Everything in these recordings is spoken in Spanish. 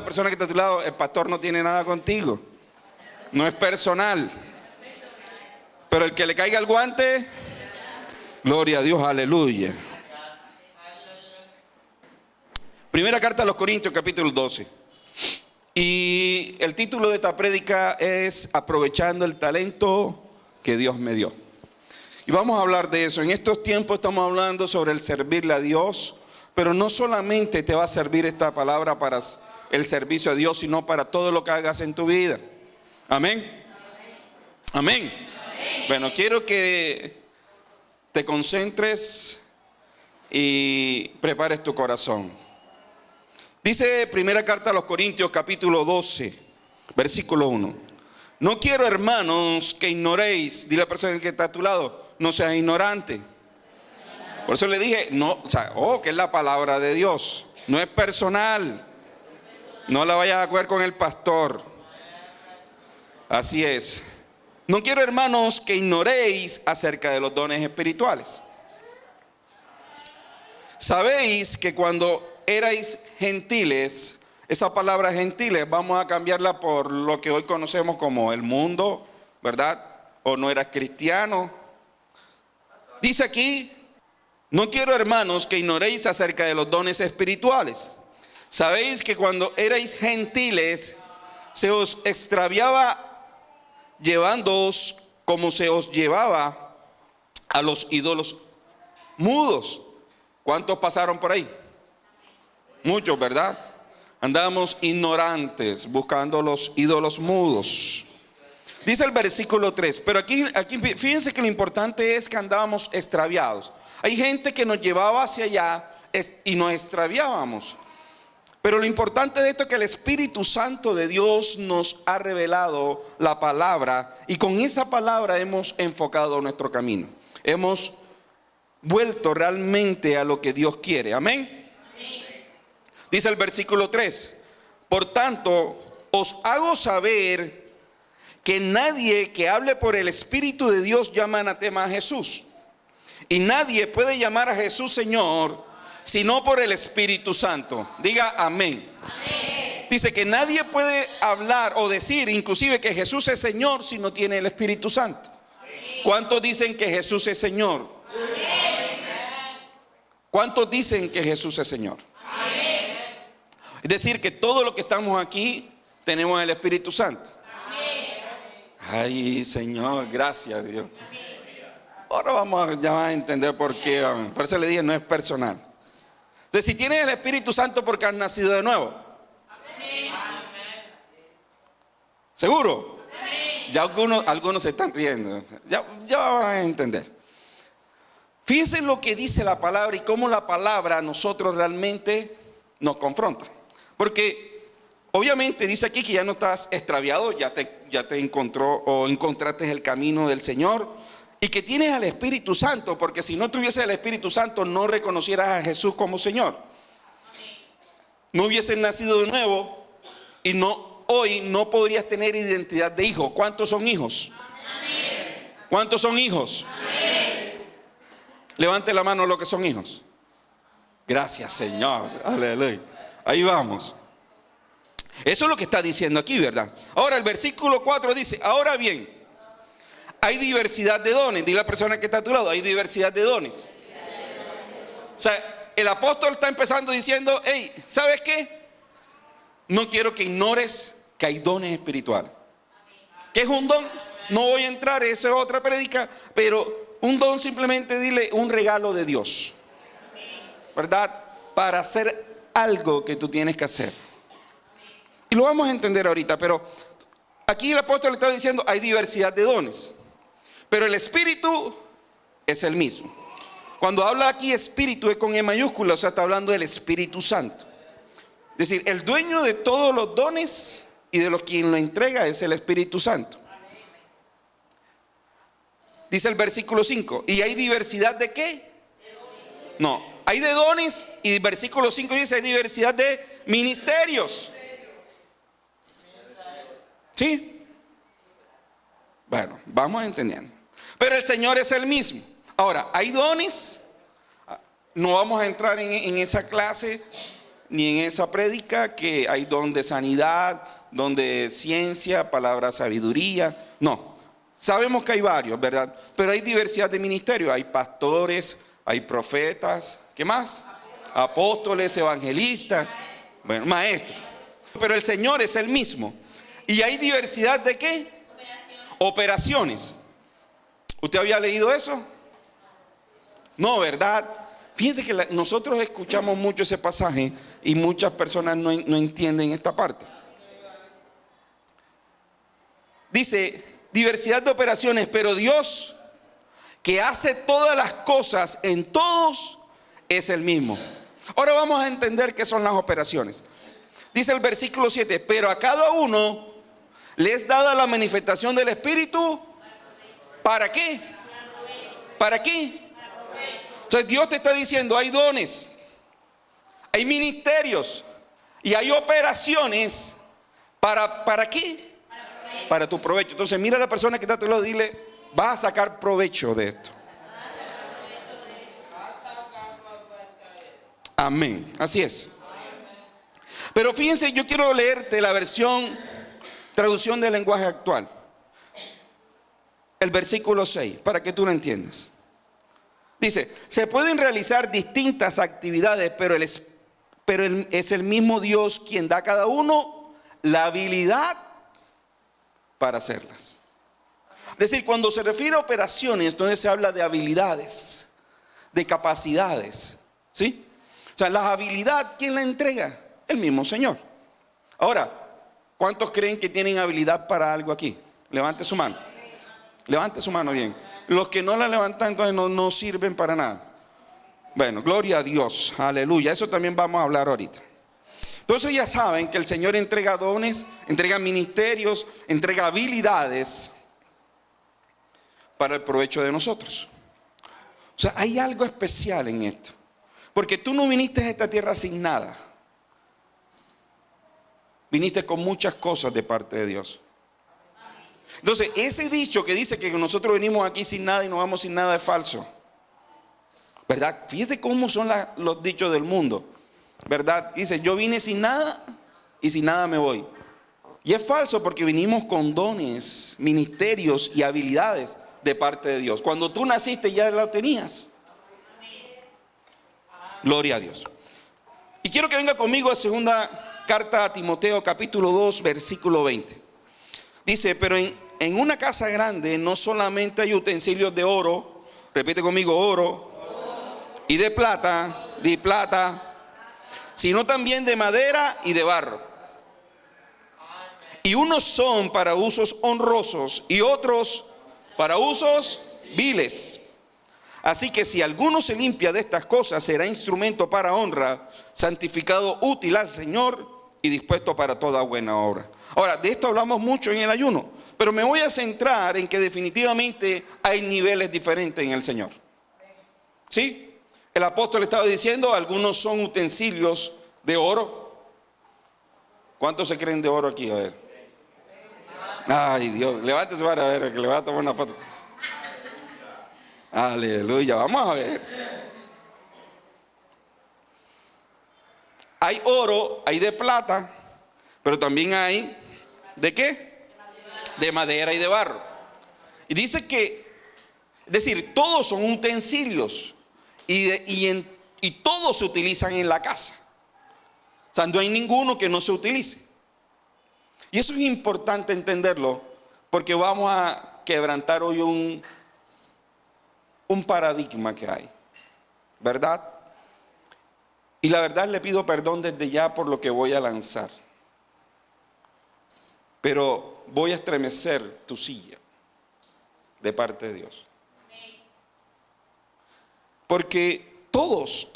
la persona que está a tu lado, el pastor no tiene nada contigo. No es personal. Pero el que le caiga el guante, gloria a Dios, aleluya. Primera carta a los Corintios, capítulo 12. Y el título de esta prédica es Aprovechando el talento que Dios me dio. Y vamos a hablar de eso. En estos tiempos estamos hablando sobre el servirle a Dios, pero no solamente te va a servir esta palabra para el servicio a Dios, sino para todo lo que hagas en tu vida. Amén. Amén. Bueno, quiero que te concentres y prepares tu corazón. Dice primera carta a los Corintios, capítulo 12, versículo 1. No quiero, hermanos, que ignoréis. Dile a la persona que está a tu lado, no seas ignorante. Por eso le dije, no, que es la palabra de Dios. No es personal. No la vayas a coger con el pastor. Así es. No quiero, hermanos, que ignoréis acerca de los dones espirituales. Sabéis que cuando erais gentiles, esa palabra gentiles vamos a cambiarla por lo que hoy conocemos como el mundo, ¿verdad? O no eras cristiano. Dice aquí, no quiero, hermanos, que ignoréis acerca de los dones espirituales. Sabéis que cuando erais gentiles se os extraviaba llevándoos como se os llevaba a los ídolos mudos. ¿Cuántos pasaron por ahí? Muchos, ¿verdad? Andábamos ignorantes buscando los ídolos mudos. Dice el versículo 3, pero aquí fíjense que lo importante es que andábamos extraviados. Hay gente que nos llevaba hacia allá y nos extraviábamos. Pero lo importante de esto es que el Espíritu Santo de Dios nos ha revelado la palabra y con esa palabra hemos enfocado nuestro camino. Hemos vuelto realmente a lo que Dios quiere. Amén. Dice el versículo 3, por tanto, os hago saber que nadie que hable por el Espíritu de Dios llama anatema a Jesús. Y nadie puede llamar a Jesús Señor, sino por el Espíritu Santo. Diga amén. Amén. Dice que nadie puede hablar o decir inclusive que Jesús es Señor si no tiene el Espíritu Santo. Amén. ¿Cuántos dicen que Jesús es Señor? Amén. ¿Cuántos dicen que Jesús es Señor? Amén. Es decir, que todo lo que estamos aquí tenemos el Espíritu Santo. Amén. Ay, Señor, gracias a Dios. Ahora vamos a entender por qué. Por eso le dije, no es personal. Entonces, si tienes el Espíritu Santo porque has nacido de nuevo. Amén. ¿Seguro? Amén. Ya algunos se están riendo. Ya van a entender. Fíjense lo que dice la palabra y cómo la palabra a nosotros realmente nos confronta. Porque obviamente dice aquí que ya no estás extraviado, ya te encontró o encontraste el camino del Señor y que tienes al Espíritu Santo, porque si no tuvieses el Espíritu Santo no reconocieras a Jesús como Señor. No hubieses nacido de nuevo y hoy no podrías tener identidad de hijo. ¿Cuántos son hijos? Amén. ¿Cuántos son hijos? Amén. Levante la mano los que son hijos. Gracias, Señor. Aleluya. Ahí vamos. Eso es lo que está diciendo aquí, ¿verdad? Ahora el versículo 4 dice, ahora bien, hay diversidad de dones. Dile a la persona que está a tu lado, hay diversidad de dones. O sea, el apóstol está empezando diciendo, hey, ¿sabes qué? No quiero que ignores que hay dones espirituales. ¿Qué es un don? No voy a entrar, esa es otra prédica, pero un don simplemente dile un regalo de Dios, ¿verdad? Para hacer algo que tú tienes que hacer. Y lo vamos a entender ahorita, pero aquí el apóstol está diciendo hay diversidad de dones, pero el Espíritu es el mismo. Cuando habla aquí Espíritu es con E mayúscula, o sea, está hablando del Espíritu Santo. Es decir, el dueño de todos los dones y de los quien lo entrega es el Espíritu Santo. Dice el versículo 5, ¿y hay diversidad de qué? No, hay de dones y el versículo 5 dice hay diversidad de ministerios. ¿Sí? Bueno, vamos entendiendo. Pero el Señor es el mismo. Ahora, hay dones. No vamos a entrar en esa clase. ni en esa prédica que hay don de sanidad, don de ciencia, palabra sabiduría. No, sabemos que hay varios, ¿verdad? Pero hay diversidad de ministerios. Hay pastores, hay profetas, ¿qué más? Apóstoles, evangelistas, bueno, maestros. Pero el Señor es el mismo. ¿Y hay diversidad de qué? Operaciones. ¿Usted había leído eso? No, ¿verdad? Fíjate que nosotros escuchamos mucho ese pasaje y muchas personas no entienden esta parte. Dice, diversidad de operaciones, pero Dios, que hace todas las cosas en todos, es el mismo. Ahora vamos a entender qué son las operaciones. Dice el versículo 7, pero a cada uno le es dada la manifestación del Espíritu. ¿Para qué? ¿Para qué? Entonces Dios te está diciendo, hay dones, hay ministerios y hay operaciones. ¿Para qué? Para tu provecho. Entonces mira a la persona que está a tu lado y dile, vas a sacar provecho de esto. Amén, así es. Pero fíjense, yo quiero leerte la versión, traducción del lenguaje actual. El versículo 6, para que tú lo entiendas. Dice, se pueden realizar distintas actividades, pero es el mismo Dios quien da a cada uno la habilidad para hacerlas. Es decir, cuando se refiere a operaciones, entonces se habla de habilidades, de capacidades, ¿sí? O sea, la habilidad, ¿quién la entrega? El mismo Señor. Ahora, ¿cuántos creen que tienen habilidad para algo aquí? Levante su mano. Levante su mano bien. Los que no la levantan entonces no sirven para nada. Bueno, gloria a Dios, aleluya. Eso también vamos a hablar ahorita. Entonces ya saben que el Señor entrega dones, entrega ministerios, entrega habilidades para el provecho de nosotros. O sea, hay algo especial en esto. Porque tú no viniste a esta tierra sin nada. Viniste con muchas cosas de parte de Dios. Entonces, ese dicho que dice que nosotros venimos aquí sin nada y nos vamos sin nada es falso, ¿verdad? Fíjese cómo son los dichos del mundo, ¿verdad? Dice, yo vine sin nada y sin nada me voy. Y es falso porque vinimos con dones, ministerios y habilidades de parte de Dios. Cuando tú naciste ya lo tenías. Gloria a Dios. Y quiero que venga conmigo a segunda carta a Timoteo capítulo 2 versículo 20. Dice, pero en una casa grande no solamente hay utensilios de oro, repite conmigo, oro, y de plata, sino también de madera y de barro. Y unos son para usos honrosos y otros para usos viles. Así que si alguno se limpia de estas cosas, será instrumento para honra, santificado, útil al Señor y dispuesto para toda buena obra. Ahora, de esto hablamos mucho en el ayuno, pero me voy a centrar en que definitivamente hay niveles diferentes en el Señor. ¿Sí? El apóstol estaba diciendo, algunos son utensilios de oro. ¿Cuántos se creen de oro aquí? A ver. Ay, Dios, levántese para ver, que le va a tomar una foto. Aleluya, vamos a ver. Hay oro, hay de plata, pero también hay, ¿de qué? De madera y de barro. Y dice que, es decir, todos son utensilios y todos se utilizan en la casa. O sea, no hay ninguno que no se utilice. Y eso es importante entenderlo, porque vamos a quebrantar hoy un paradigma que hay, ¿verdad? Y la verdad le pido perdón desde ya por lo que voy a lanzar. Pero voy a estremecer tu silla de parte de Dios. Porque todos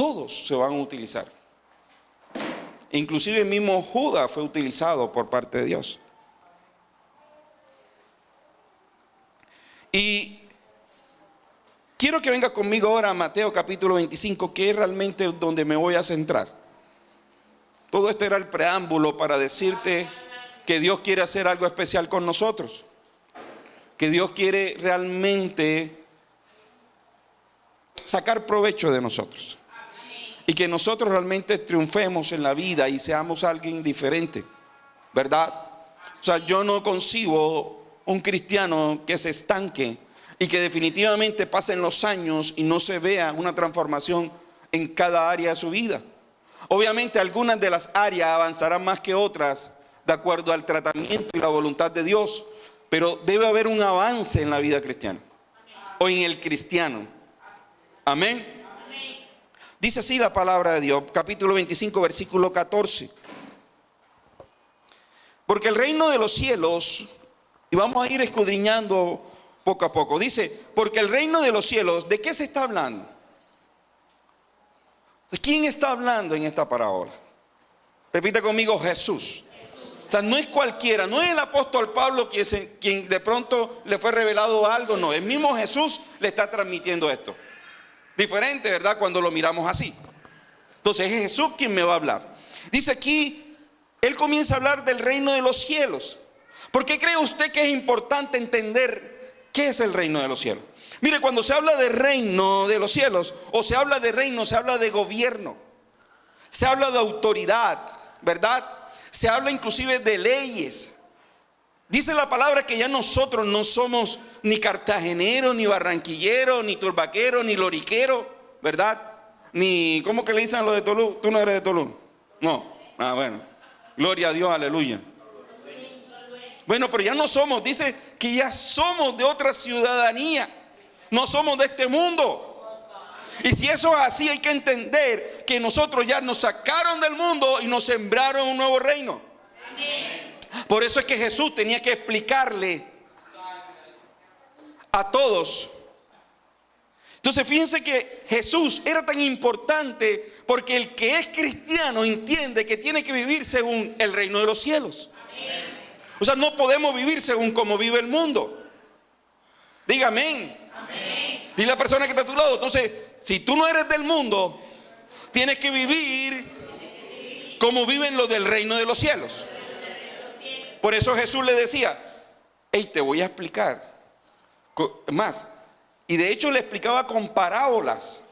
se van a utilizar. Inclusive el mismo Judas fue utilizado por parte de Dios. Y quiero que venga conmigo ahora a Mateo capítulo 25, que es realmente donde me voy a centrar. Todo esto era el preámbulo para decirte que Dios quiere hacer algo especial con nosotros. Que Dios quiere realmente sacar provecho de nosotros. y que nosotros realmente triunfemos en la vida y seamos alguien diferente, ¿verdad? O sea, yo no concibo un cristiano que se estanque y que definitivamente pasen los años y no se vea una transformación en cada área de su vida. Obviamente algunas de las áreas avanzarán más que otras de acuerdo al tratamiento y la voluntad de Dios, pero debe haber un avance en la vida cristiana o en el cristiano. Amén. Dice así la palabra de Dios, capítulo 25, versículo 14. Porque el reino de los cielos, y vamos a ir escudriñando poco a poco, dice, porque el reino de los cielos, ¿de qué se está hablando? ¿De quién está hablando en esta parábola? Repita conmigo, Jesús. O sea, no es cualquiera, no es el apóstol Pablo quien de pronto le fue revelado algo, no, el mismo Jesús le está transmitiendo esto. Diferente, ¿verdad? Cuando lo miramos así. Entonces es Jesús quien me va a hablar. Dice aquí, él comienza a hablar del reino de los cielos. ¿Por qué cree usted que es importante entender qué es el reino de los cielos? Mire, cuando se habla de reino de los cielos, o se habla de reino, se habla de gobierno, se habla de autoridad, ¿verdad? Se habla inclusive de leyes. Dice la palabra que ya nosotros no somos ni cartageneros, ni barranquilleros, ni turbaqueros, ni loriqueros, ¿verdad? Ni, ¿cómo que le dicen a los de Tolú? ¿Tú no eres de Tolú? No. Ah, bueno. Gloria a Dios, aleluya. Bueno, pero ya no somos, dice que ya somos de otra ciudadanía. No somos de este mundo. Y si eso es así, hay que entender que nosotros ya nos sacaron del mundo y nos sembraron un nuevo reino. Amén. Por eso es que Jesús tenía que explicarle a todos. Entonces fíjense que Jesús era tan importante porque el que es cristiano entiende que tiene que vivir según el reino de los cielos. O sea, no podemos vivir según como vive el mundo. Diga amén. Dile a la persona que está a tu lado. Entonces, si tú no eres del mundo, tienes que vivir como viven los del reino de los cielos. Por eso Jesús le decía, hey, te voy a explicar más. Y de hecho le explicaba con parábolas,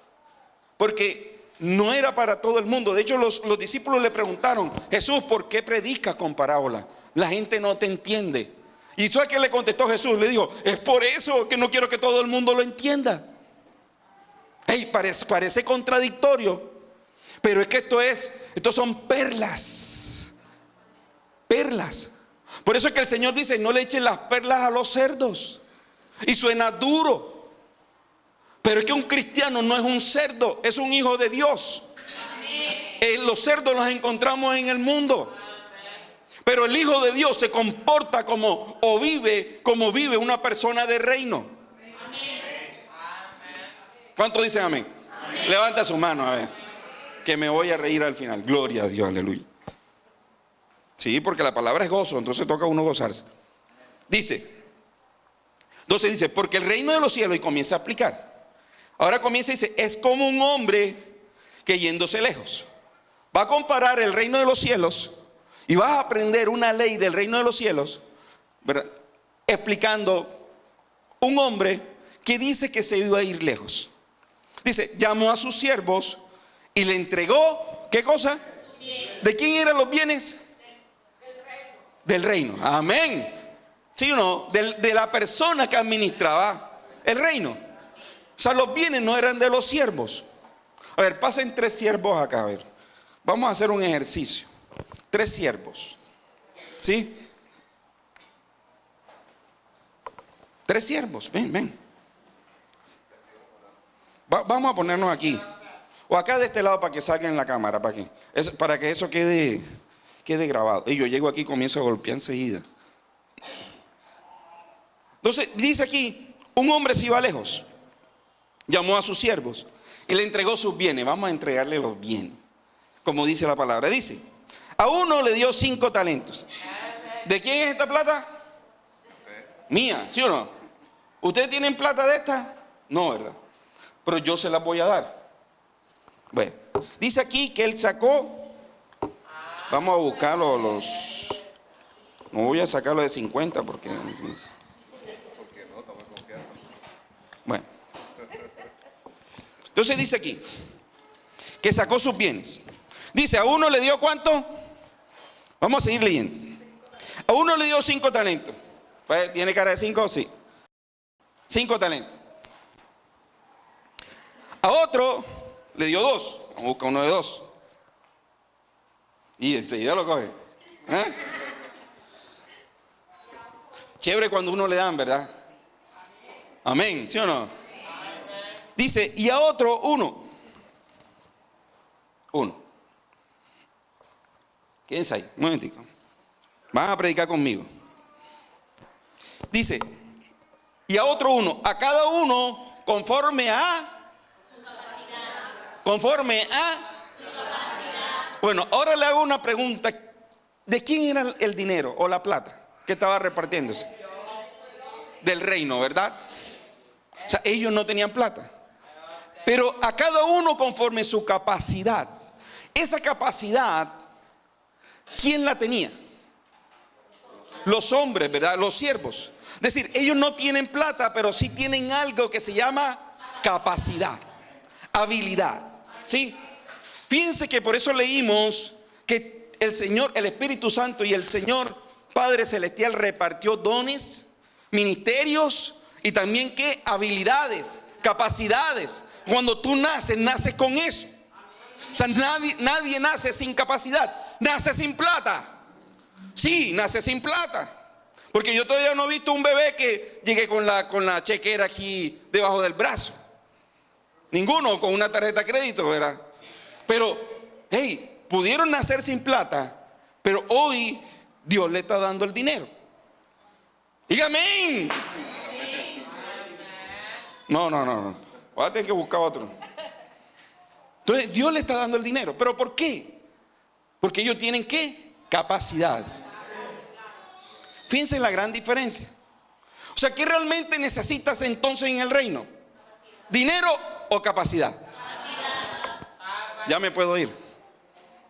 porque no era para todo el mundo. De hecho los discípulos le preguntaron, Jesús, ¿por qué predicas con parábolas? La gente no te entiende. ¿Y sabes qué le contestó Jesús? Le dijo, es por eso que no quiero que todo el mundo lo entienda. Hey, parece contradictorio, pero es que estos son perlas. Perlas. Por eso es que el Señor dice, no le echen las perlas a los cerdos. Y suena duro. Pero es que un cristiano no es un cerdo, es un hijo de Dios. Los cerdos los encontramos en el mundo. Pero el hijo de Dios se comporta como vive una persona de reino. ¿Cuántos dicen amén? Levanta su mano, a ver, que me voy a reír al final. Gloria a Dios, aleluya. Sí, porque la palabra es gozo, entonces toca a uno gozarse. Entonces dice, porque el reino de los cielos, y comienza a explicar. Ahora comienza y dice, es como un hombre que yéndose lejos. Va a comparar el reino de los cielos y vas a aprender una ley del reino de los cielos, ¿verdad? Explicando un hombre que dice que se iba a ir lejos. Dice, llamó a sus siervos y le entregó, ¿qué cosa? ¿De quién eran los bienes? Del reino. Amén. ¿Sí o no? De la persona que administraba el reino. O sea, los bienes no eran de los siervos. A ver, pasen 3 siervos acá, a ver. Vamos a hacer un ejercicio. 3 siervos. ¿Sí? 3 siervos, ven. Vamos a ponernos aquí. O acá de este lado para que salga en la cámara, para que eso quede grabado. Y yo llego aquí y comienzo a golpear enseguida. Entonces, dice aquí, un hombre se iba lejos. Llamó a sus siervos y le entregó sus bienes. Vamos a entregarle los bienes, como dice la palabra. Dice, a uno le dio 5 talentos. ¿De quién es esta plata? Mía, ¿sí o no? ¿Ustedes tienen plata de esta? No, ¿verdad? Pero yo se las voy a dar. Bueno, dice aquí que él sacó. Vamos a buscarlo no voy a sacarlo de 50 porque. Bueno. Entonces dice aquí que sacó sus bienes. Dice, a uno le dio ¿cuánto? Vamos a seguir leyendo. A uno le dio 5 talentos. Pues, ¿tiene cara de 5? Sí. 5 talentos. A otro le dio 2. Vamos a buscar uno de 2. Y enseguida lo coge. ¿Eh? Chévere cuando uno le dan, ¿verdad? Amén, ¿sí o no? Dice, y a otro 1. 1. Quédense ahí, un momentico. Van a predicar conmigo. Dice, y a otro 1, a cada uno conforme a. Bueno, ahora le hago una pregunta. ¿De quién era el dinero o la plata que estaba repartiéndose? Del reino, ¿verdad? O sea, ellos no tenían plata. Pero a cada uno conforme su capacidad. Esa capacidad, ¿quién la tenía? Los hombres, ¿verdad? Los siervos. Es decir, ellos no tienen plata, pero sí tienen algo que se llama capacidad, habilidad. ¿Sí? Fíjense que por eso leímos que el Señor, el Espíritu Santo y el Señor Padre Celestial repartió dones, ministerios y también ¿qué? Habilidades, capacidades. Cuando tú naces, naces con eso. O sea, nadie nace sin capacidad, nace sin plata. Sí, nace sin plata. Porque yo todavía no he visto un bebé que llegue con la chequera aquí debajo del brazo. Ninguno con una tarjeta de crédito, ¿verdad? Pero, hey, pudieron nacer sin plata, pero hoy Dios le está dando el dinero. Dígame. No. Voy a tener que buscar otro. Entonces, Dios le está dando el dinero. ¿Pero por qué? Porque ellos tienen ¿qué? Capacidades. Fíjense la gran diferencia. O sea, ¿qué realmente necesitas entonces en el reino? ¿Dinero o capacidad? Ya me puedo ir.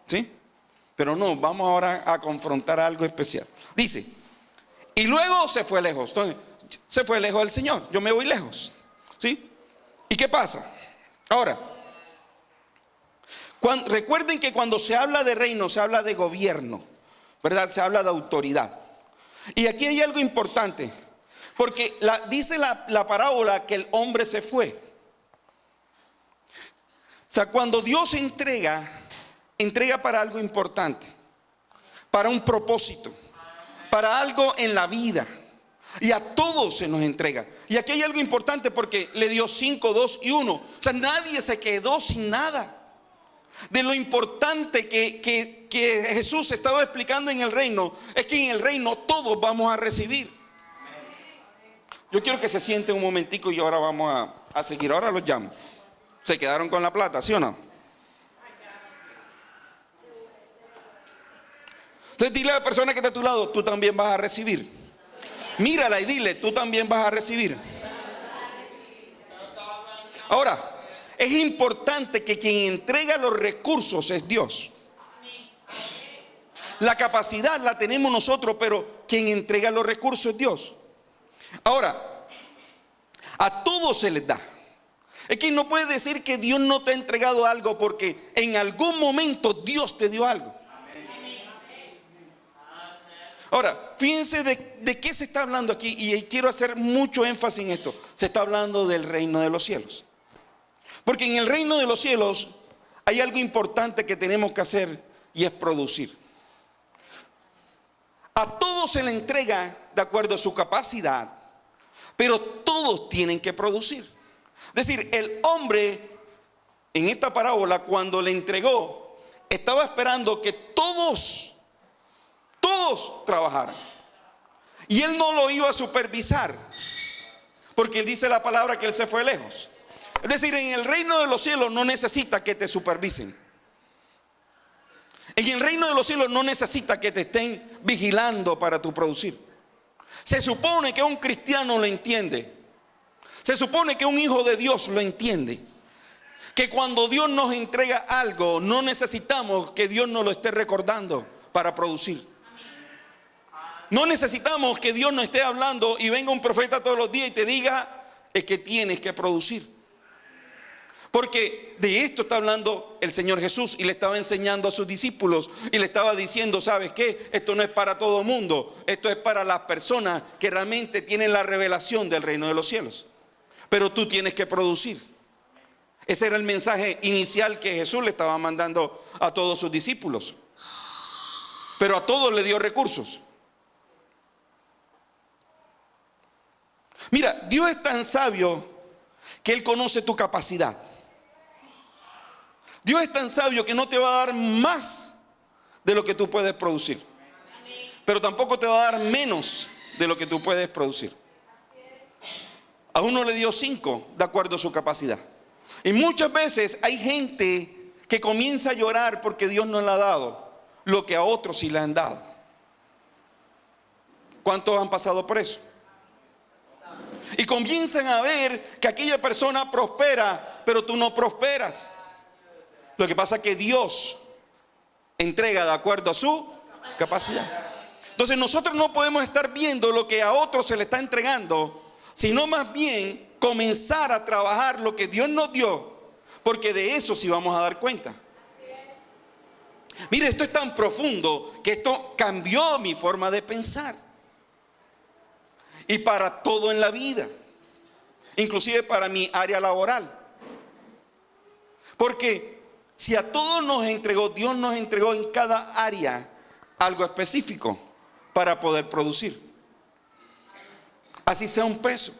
¿Sí? Pero no, vamos ahora a confrontar algo especial. Dice, y luego se fue lejos. Entonces, se fue lejos del Señor. Yo me voy lejos. ¿Sí? ¿Y qué pasa? Ahora, recuerden que cuando se habla de reino, se habla de gobierno, ¿verdad? Se habla de autoridad. Y aquí hay algo importante, porque dice la parábola que el hombre se fue. O sea, cuando Dios entrega para algo importante, para un propósito, para algo en la vida. Y a todos se nos entrega. Y aquí hay algo importante porque le dio 5, 2 y 1. O sea, nadie se quedó sin nada. De lo importante que Jesús estaba explicando en el reino, es que en el reino todos vamos a recibir. Yo quiero que se sienten un momentico y ahora vamos a seguir. Ahora los llamo. ¿Se quedaron con la plata, sí o no? Entonces dile a la persona que está a tu lado, tú también vas a recibir. Mírala y dile, tú también vas a recibir. Ahora, es importante que quien entrega los recursos es Dios. La capacidad la tenemos nosotros, pero quien entrega los recursos es Dios. Ahora, a todos se les da. Es que no puedes decir que Dios no te ha entregado algo porque en algún momento Dios te dio algo. Ahora, fíjense de qué se está hablando aquí y quiero hacer mucho énfasis en esto. Se está hablando del reino de los cielos. Porque en el reino de los cielos hay algo importante que tenemos que hacer y es producir. A todos se le entrega de acuerdo a su capacidad, pero todos tienen que producir. Es decir, el hombre en esta parábola cuando le entregó estaba esperando que todos trabajaran. Y él no lo iba a supervisar, porque él dice la palabra que él se fue lejos. Es decir, en el reino de los cielos no necesita que te supervisen. En el reino de los cielos no necesita que te estén vigilando para tu producir. Se supone que un cristiano lo entiende. Se supone que un hijo de Dios lo entiende. Que cuando Dios nos entrega algo, no necesitamos que Dios nos lo esté recordando para producir. No necesitamos que Dios nos esté hablando y venga un profeta todos los días y te diga es que tienes que producir. Porque de esto está hablando el Señor Jesús y le estaba enseñando a sus discípulos y le estaba diciendo, ¿sabes qué? Esto no es para todo el mundo, esto es para las personas que realmente tienen la revelación del reino de los cielos. Pero tú tienes que producir. Ese era el mensaje inicial que Jesús le estaba mandando a todos sus discípulos. Pero a todos le dio recursos. Mira, Dios es tan sabio que Él conoce tu capacidad. Dios es tan sabio que no te va a dar más de lo que tú puedes producir. Pero tampoco te va a dar menos de lo que tú puedes producir. A uno le dio 5 de acuerdo a su capacidad. Y muchas veces hay gente que comienza a llorar porque Dios no le ha dado lo que a otros sí le han dado. ¿Cuántos han pasado por eso? Y comienzan a ver que aquella persona prospera, pero tú no prosperas. Lo que pasa es que Dios entrega de acuerdo a su capacidad. Entonces nosotros no podemos estar viendo lo que a otros se le está entregando, sino más bien comenzar a trabajar lo que Dios nos dio, porque de eso sí vamos a dar cuenta. Mire, esto es tan profundo que esto cambió mi forma de pensar. Y para todo en la vida, inclusive para mi área laboral. Porque si a todos nos entregó, Dios nos entregó en cada área algo específico para poder producir. Así sea un peso.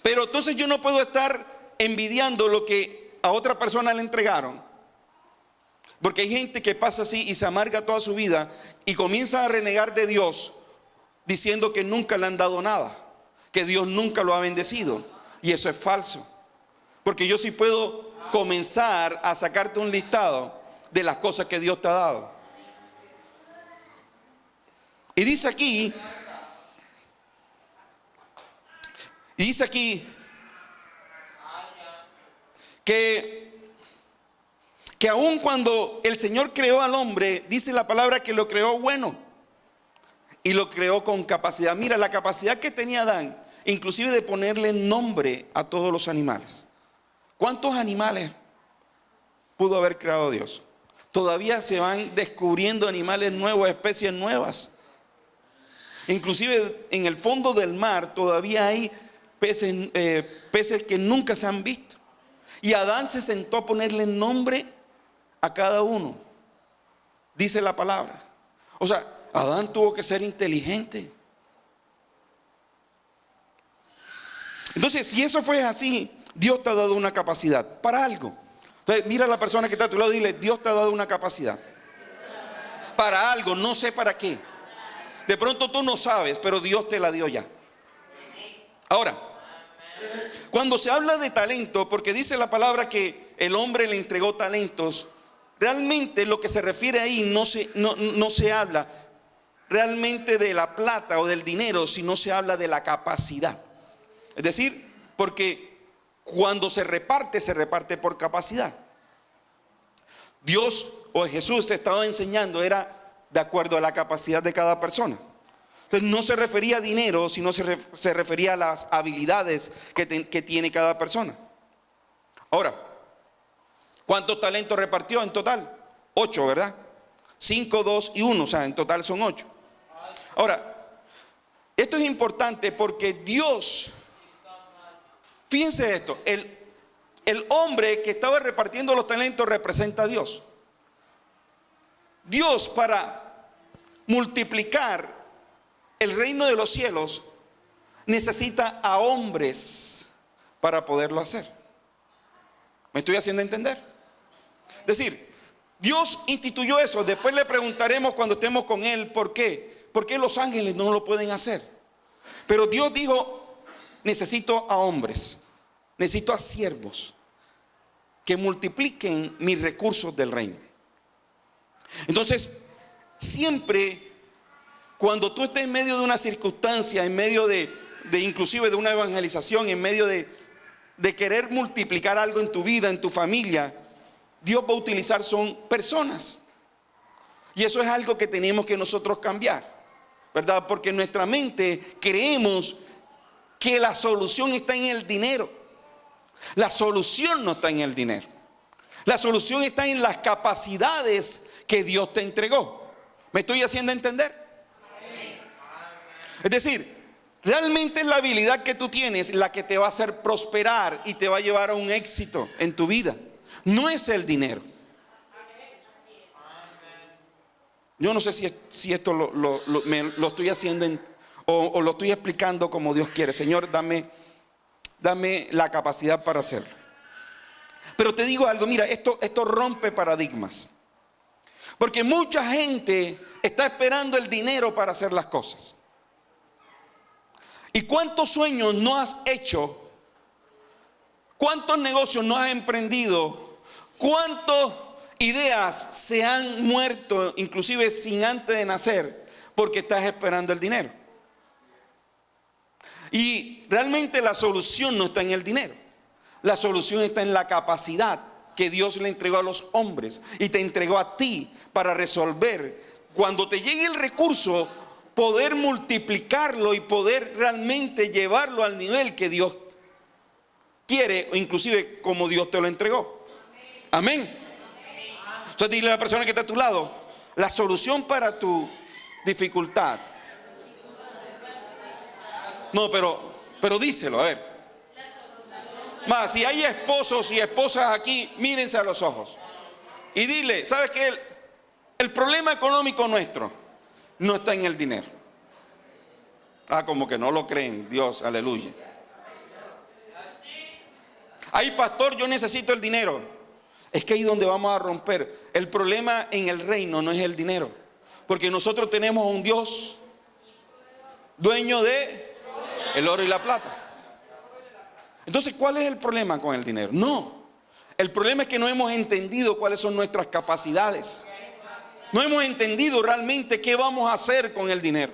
Pero entonces yo no puedo estar envidiando lo que a otra persona le entregaron. Porque hay gente que pasa así y se amarga toda su vida y comienza a renegar de Dios, diciendo que nunca le han dado nada, que Dios nunca lo ha bendecido. Y eso es falso. Porque yo sí puedo comenzar a sacarte un listado de las cosas que Dios te ha dado. Y dice aquí que aun cuando el Señor creó al hombre, dice la palabra que lo creó bueno y lo creó con capacidad. Mira, la capacidad que tenía Adán, inclusive de ponerle nombre a todos los animales. ¿Cuántos animales pudo haber creado Dios? Todavía se van descubriendo animales nuevos, especies nuevas. Inclusive en el fondo del mar todavía hay peces que nunca se han visto. Y Adán se sentó a ponerle nombre a cada uno, dice la palabra. O sea, Adán tuvo que ser inteligente. Entonces, si eso fue así, Dios te ha dado una capacidad para algo. Entonces, mira a la persona que está a tu lado y dile, Dios te ha dado una capacidad para algo, no sé para qué. De pronto tú no sabes, pero Dios te la dio ya. Ahora, cuando se habla de talento, porque dice la palabra que el hombre le entregó talentos, realmente lo que se refiere ahí no se habla realmente de la plata o del dinero, sino se habla de la capacidad. Es decir, porque cuando se reparte por capacidad. Dios o Jesús te estaba enseñando era de acuerdo a la capacidad de cada persona. Entonces no se refería a dinero, sino se refería a las habilidades que tiene cada persona. Ahora, ¿cuántos talentos repartió en total? 8, ¿verdad? 5, 2 y 1, o sea, en total son 8. Ahora, esto es importante porque Dios, fíjense esto, el hombre que estaba repartiendo los talentos representa a Dios. Dios, para multiplicar el reino de los cielos, necesita a hombres para poderlo hacer. ¿Me estoy haciendo entender? Es decir, Dios instituyó eso. Después le preguntaremos cuando estemos con Él por qué. ¿Por qué los ángeles no lo pueden hacer? Pero Dios dijo, necesito a hombres, necesito a siervos que multipliquen mis recursos del reino. Entonces, siempre cuando tú estés en medio de una circunstancia, en medio de inclusive de una evangelización, en medio de querer multiplicar algo en tu vida, en tu familia, Dios va a utilizar son personas. Y eso es algo que tenemos que nosotros cambiar, ¿verdad? Porque en nuestra mente creemos que la solución está en el dinero. La solución no está en el dinero. La solución está en las capacidades que Dios te entregó. ¿Me estoy haciendo entender? Es decir, realmente es la habilidad que tú tienes la que te va a hacer prosperar y te va a llevar a un éxito en tu vida. No es el dinero. Yo no sé si esto lo estoy haciendo o lo estoy explicando como Dios quiere. Señor, dame la capacidad para hacerlo. Pero te digo algo, mira, esto rompe paradigmas. Porque mucha gente está esperando el dinero para hacer las cosas. ¿Y cuántos sueños no has hecho? ¿Cuántos negocios no has emprendido? ¿Cuántas ideas se han muerto, inclusive sin antes de nacer, porque estás esperando el dinero? Y realmente la solución no está en el dinero. La solución está en la capacidad que Dios le entregó a los hombres y te entregó a ti para resolver. Cuando te llegue el recurso, poder multiplicarlo y poder realmente llevarlo al nivel que Dios quiere, o inclusive como Dios te lo entregó. Amén. Entonces dile a la persona que está a tu lado, la solución para tu dificultad. No, pero díselo, a ver. Más, si hay esposos y esposas aquí, mírense a los ojos y dile, ¿sabes qué? El problema económico nuestro no está en el dinero. Como que no lo creen, Dios, aleluya. Ay, pastor, yo necesito el dinero. Es que ahí donde vamos a romper. El problema en el reino no es el dinero, porque nosotros tenemos un Dios dueño de el oro y la plata. Entonces, ¿cuál es el problema con el dinero? No, el problema es que no hemos entendido cuáles son nuestras capacidades. No hemos entendido realmente qué vamos a hacer con el dinero.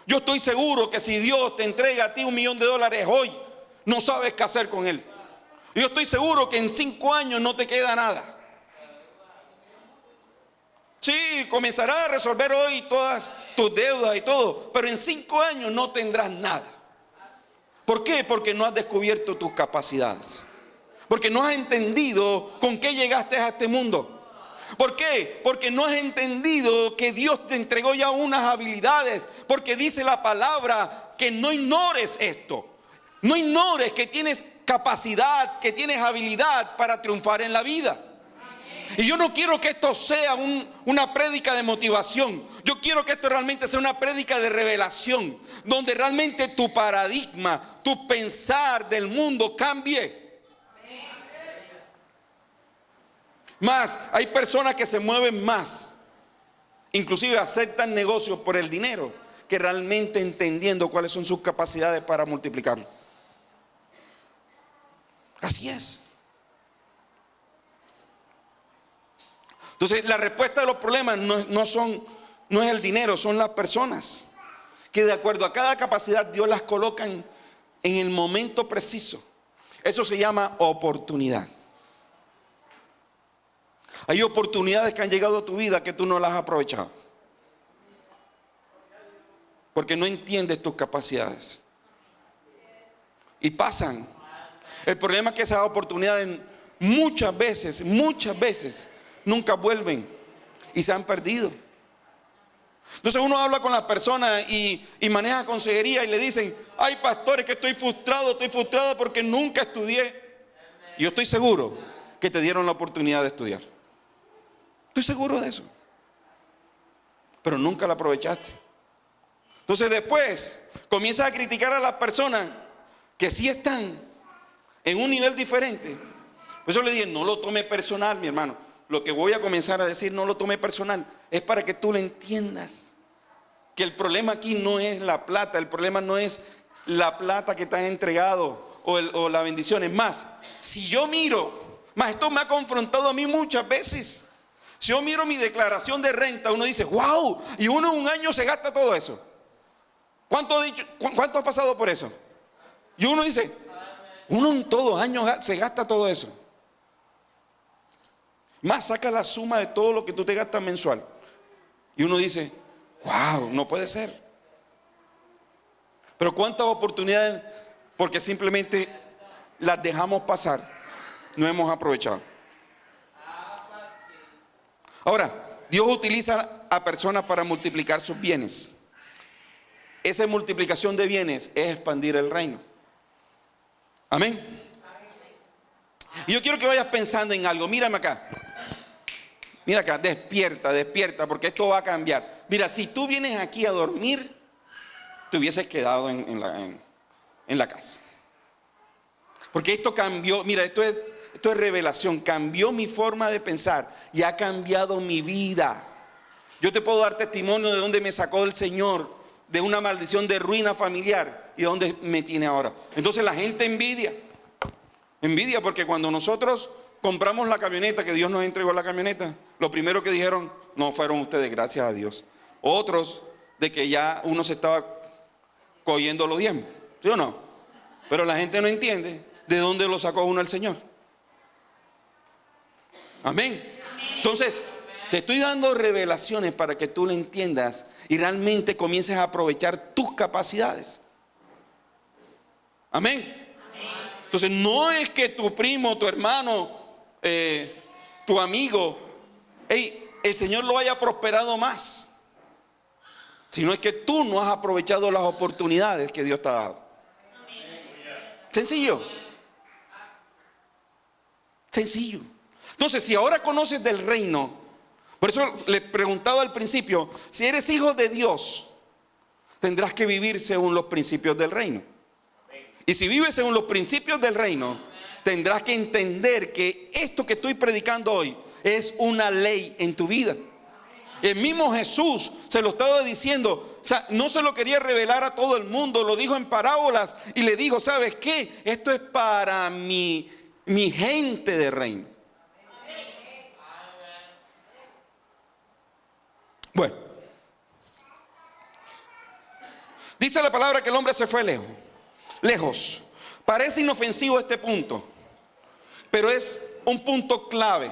Yo estoy seguro que si Dios te entrega a ti $1 millón hoy, no sabes qué hacer con él. Yo estoy seguro que en 5 años no te queda nada. Sí, comenzarás a resolver hoy todas tus deudas y todo, pero en 5 años no tendrás nada. ¿Por qué? Porque no has descubierto tus capacidades. Porque no has entendido con qué llegaste a este mundo. ¿Por qué? Porque no has entendido que Dios te entregó ya unas habilidades. Porque dice la palabra que no ignores esto. No ignores que tienes capacidad, que tienes habilidad para triunfar en la vida. Y yo no quiero que esto sea una prédica de motivación. Yo quiero que esto realmente sea una prédica de revelación, donde realmente tu paradigma, tu pensar del mundo cambie. Más, hay personas que se mueven más, inclusive aceptan negocios por el dinero, que realmente entendiendo cuáles son sus capacidades para multiplicarlo. Así es. Entonces, la respuesta de los problemas no es el dinero, son las personas que de acuerdo a cada capacidad Dios las coloca en el momento preciso. Eso se llama oportunidad. Hay oportunidades que han llegado a tu vida que tú no las has aprovechado, porque no entiendes tus capacidades y pasan. El problema es que esas oportunidades muchas veces nunca vuelven y se han perdido. Entonces uno habla con las personas y maneja consejería y le dicen, ay, pastores, que estoy frustrado porque nunca estudié. Y yo estoy seguro que te dieron la oportunidad de estudiar. Estoy seguro de eso, pero nunca la aprovechaste. Entonces después comienzas a criticar a las personas que sí están en un nivel diferente. Por eso le dije, no lo tome personal, mi hermano. Lo que voy a comenzar a decir, no lo tome personal. Es para que tú lo entiendas. Que el problema aquí no es la plata. El problema no es la plata que te han entregado o la bendición. Es más, si yo miro, más esto me ha confrontado a mí muchas veces. Si yo miro mi declaración de renta, uno dice, wow, y uno en un año se gasta todo eso. ¿Cuánto ha pasado por eso? Y uno dice, uno en todo año se gasta todo eso. Más saca la suma de todo lo que tú te gastas mensual. Y uno dice, wow, no puede ser. Pero cuántas oportunidades, porque simplemente las dejamos pasar, no hemos aprovechado. Ahora, Dios utiliza a personas para multiplicar sus bienes. Esa multiplicación de bienes es expandir el reino. Amén. Y yo quiero que vayas pensando en algo. Mírame acá. Mira acá, despierta, despierta, porque esto va a cambiar. Mira, si tú vienes aquí a dormir, te hubieses quedado en la casa. Porque esto cambió, mira, esto es revelación, cambió mi forma de pensar y ha cambiado mi vida. Yo te puedo dar testimonio de dónde me sacó el Señor, de una maldición de ruina familiar y dónde me tiene ahora. Entonces la gente envidia porque cuando nosotros compramos la camioneta, que Dios nos entregó la camioneta, lo primero que dijeron, no fueron ustedes, gracias a Dios. Otros, de que ya uno se estaba cogiendo los diezmos, ¿sí o no? Pero la gente no entiende de dónde lo sacó uno el Señor. Amén. Entonces, te estoy dando revelaciones para que tú lo entiendas y realmente comiences a aprovechar tus capacidades. Amén. Entonces, no es que tu primo, tu hermano, tu amigo, el Señor lo haya prosperado más, sino es que tú no has aprovechado las oportunidades que Dios te ha dado. Sencillo. Sencillo. Entonces, si ahora conoces del reino, por eso le preguntaba al principio, si eres hijo de Dios, tendrás que vivir según los principios del reino. Y si vives según los principios del reino, tendrás que entender que esto que estoy predicando hoy es una ley en tu vida. El mismo Jesús se lo estaba diciendo, o sea, no se lo quería revelar a todo el mundo, lo dijo en parábolas y le dijo, ¿sabes qué? Esto es para mi gente de reino. Bueno, dice la palabra que el hombre se fue lejos. Parece inofensivo este punto, pero es un punto clave.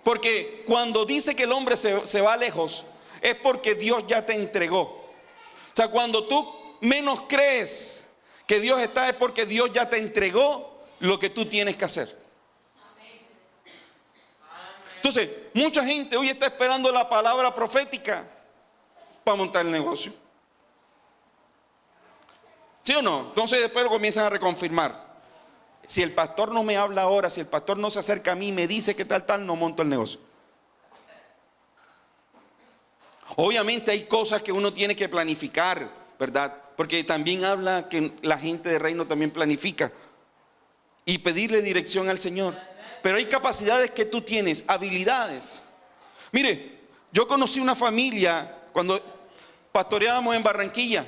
Porque cuando dice que el hombre se va lejos, es porque Dios ya te entregó. O sea, cuando tú menos crees que Dios está, es porque Dios ya te entregó lo que tú tienes que hacer. Entonces, mucha gente hoy está esperando la palabra profética para montar el negocio. ¿Sí o no? Entonces después lo comienzan a reconfirmar. Si el pastor no me habla ahora, si el pastor no se acerca a mí y me dice que tal, no monto el negocio. Obviamente hay cosas que uno tiene que planificar, ¿verdad? Porque también habla que la gente de reino también planifica. Y pedirle dirección al Señor. Pero hay capacidades que tú tienes, habilidades. Mire, yo conocí una familia cuando pastoreábamos en Barranquilla.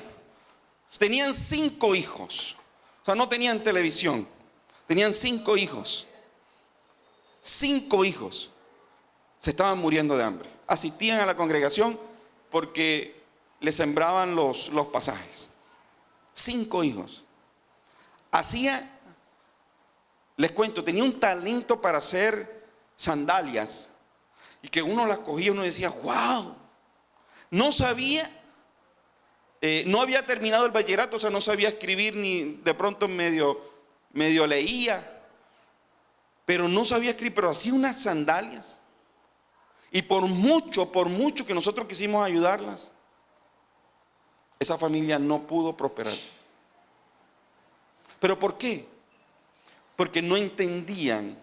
Tenían 5 hijos. O sea, no tenían televisión. Tenían 5 hijos. 5 hijos. Se estaban muriendo de hambre. Asistían a la congregación porque les sembraban los pasajes. 5 hijos. Les cuento, tenía un talento para hacer sandalias. Y que uno las cogía y uno decía, wow. No sabía, no había terminado el bachillerato, o sea, no sabía escribir ni de pronto medio leía. Pero no sabía escribir, pero hacía unas sandalias. Y por mucho que nosotros quisimos ayudarlas, esa familia no pudo prosperar. ¿Pero por qué? Porque no entendían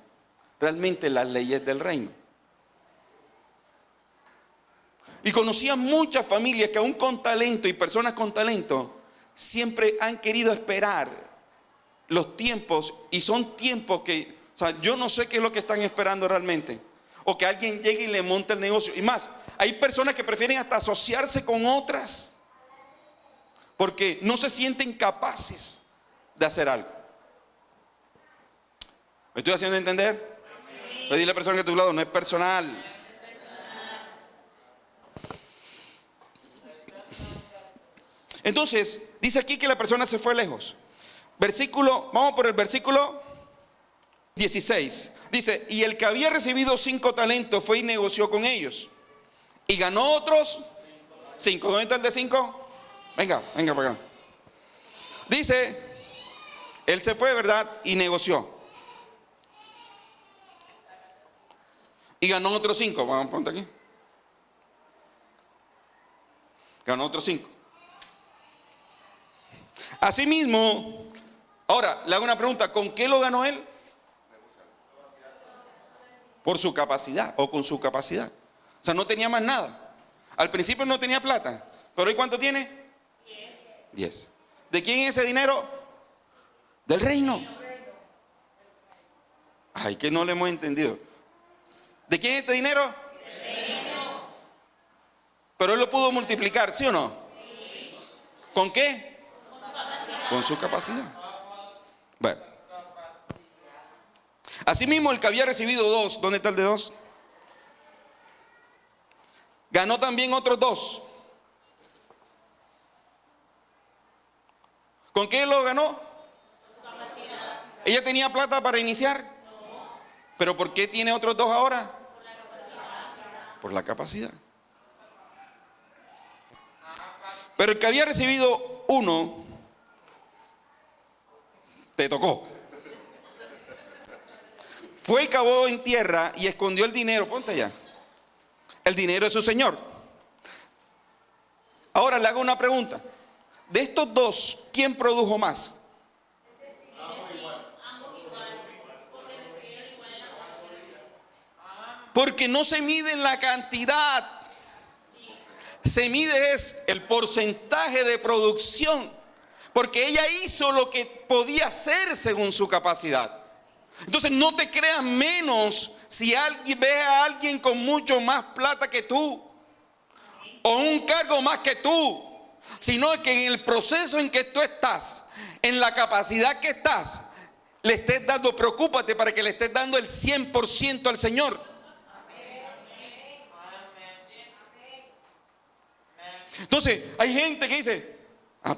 realmente las leyes del reino. Y conocían muchas familias que aún con talento y personas con talento siempre han querido esperar los tiempos, y son tiempos que, o sea, yo no sé qué es lo que están esperando realmente. O que alguien llegue y le monte el negocio. Y más, hay personas que prefieren hasta asociarse con otras porque no se sienten capaces de hacer algo. ¿Me estoy haciendo entender? Le dile a la persona que a tu lado, no es personal. Entonces, dice aquí que la persona se fue lejos. Vamos por el versículo 16. Dice, y el que había recibido 5 talentos fue y negoció con ellos. Y ganó otros 5. ¿Dónde está el de 5? Venga para acá. Dice, Él se fue, ¿verdad? Y negoció. Y ganó otros 5. Vamos a poner aquí. Ganó otros 5. Asimismo, ahora le hago una pregunta: ¿con qué lo ganó él? Por su capacidad, o con su capacidad. O sea, no tenía más nada. Al principio no tenía plata, pero hoy ¿cuánto tiene? 10. ¿De quién es ese dinero? Del reino. Ay, que no le hemos entendido. ¿De quién es este dinero? Del reino. Pero él lo pudo multiplicar, ¿sí o no? Sí. ¿Con qué? Con su capacidad. Bueno. Asimismo, el que había recibido 2, ¿dónde está el de 2? Ganó también otros 2. ¿Con qué lo ganó? ¿Ella tenía plata para iniciar? No. ¿Pero por qué tiene otros 2 ahora? Por la capacidad. Pero el que había recibido 1, te tocó. Fue y cavó en tierra y escondió el dinero. Ponte allá. El dinero de su señor. Ahora le hago una pregunta. De estos 2, ¿quién produjo más? Porque no se mide en la cantidad, se mide es el porcentaje de producción. Porque ella hizo lo que podía hacer según su capacidad. Entonces no te creas menos si alguien ve a alguien con mucho más plata que tú, o un cargo más que tú, sino que en el proceso en que tú estás, en la capacidad que estás, le estés dando, preocúpate para que le estés dando el 100% al Señor. Entonces hay gente que dice: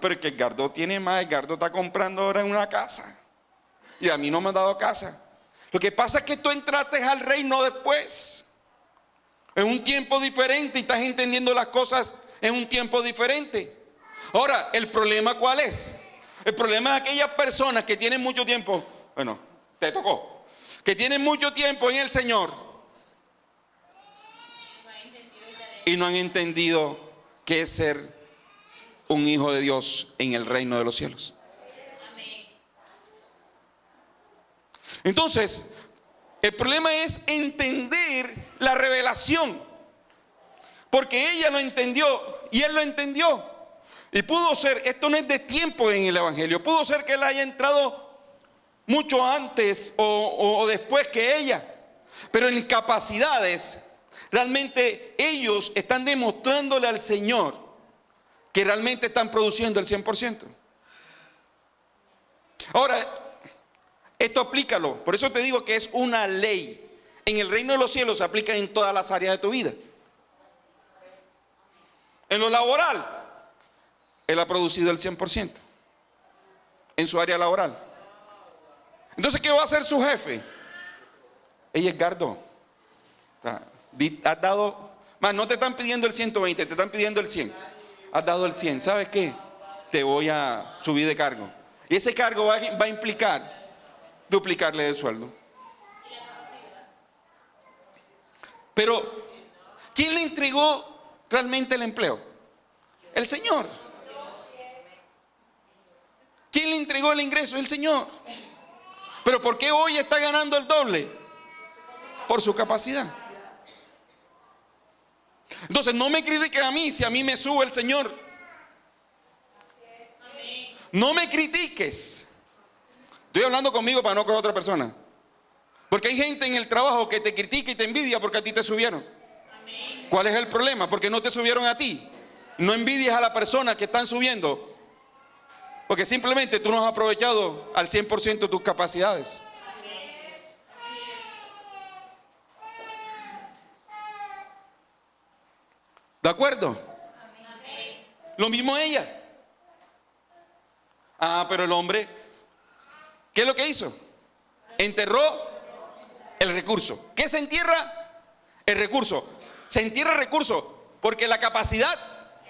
pero es que Edgardo tiene más, Edgardo está comprando ahora en una casa y a mí no me ha dado casa. Lo que pasa es que tú entraste al reino después, en un tiempo diferente, y estás entendiendo las cosas en un tiempo diferente. Ahora, ¿el problema cuál es? El problema es aquellas personas que tienen mucho tiempo, bueno, te tocó, que tienen mucho tiempo en el Señor y no han entendido qué es ser un hijo de Dios en el reino de los cielos. Entonces, el problema es entender la revelación, porque ella lo entendió y él lo entendió. Y pudo ser, esto no es de tiempo en el evangelio, pudo ser que él haya entrado mucho antes o después que ella, pero en capacidades, realmente ellos están demostrándole al Señor que realmente están produciendo el 100%. Ahora, esto aplícalo, por eso te digo que es una ley. En el reino de los cielos se aplica en todas las áreas de tu vida. En lo laboral, él ha producido el 100% en su área laboral. Entonces, ¿qué va a hacer su jefe? Ella es Edgardo. Has dado, más no te están pidiendo el 120, te están pidiendo el 100. Has dado el 100. ¿Sabes qué? Te voy a subir de cargo. Y ese cargo va a implicar duplicarle el sueldo. Pero, ¿quién le entregó realmente el empleo? El Señor. ¿Quién le entregó el ingreso? El Señor. Pero ¿por qué hoy está ganando el doble? Por su capacidad. Entonces no me critiques a mí si a mí me sube el Señor. No me critiques. Estoy hablando conmigo para no con otra persona. Porque hay gente en el trabajo que te critica y te envidia porque a ti te subieron. ¿Cuál es el problema? Porque no te subieron a ti. No envidies a la persona que están subiendo, porque simplemente tú no has aprovechado al 100% tus capacidades. ¿De acuerdo? Lo mismo ella. Pero el hombre, ¿qué es lo que hizo? Enterró el recurso. ¿Qué se entierra? El recurso. Se entierra el recurso porque la capacidad,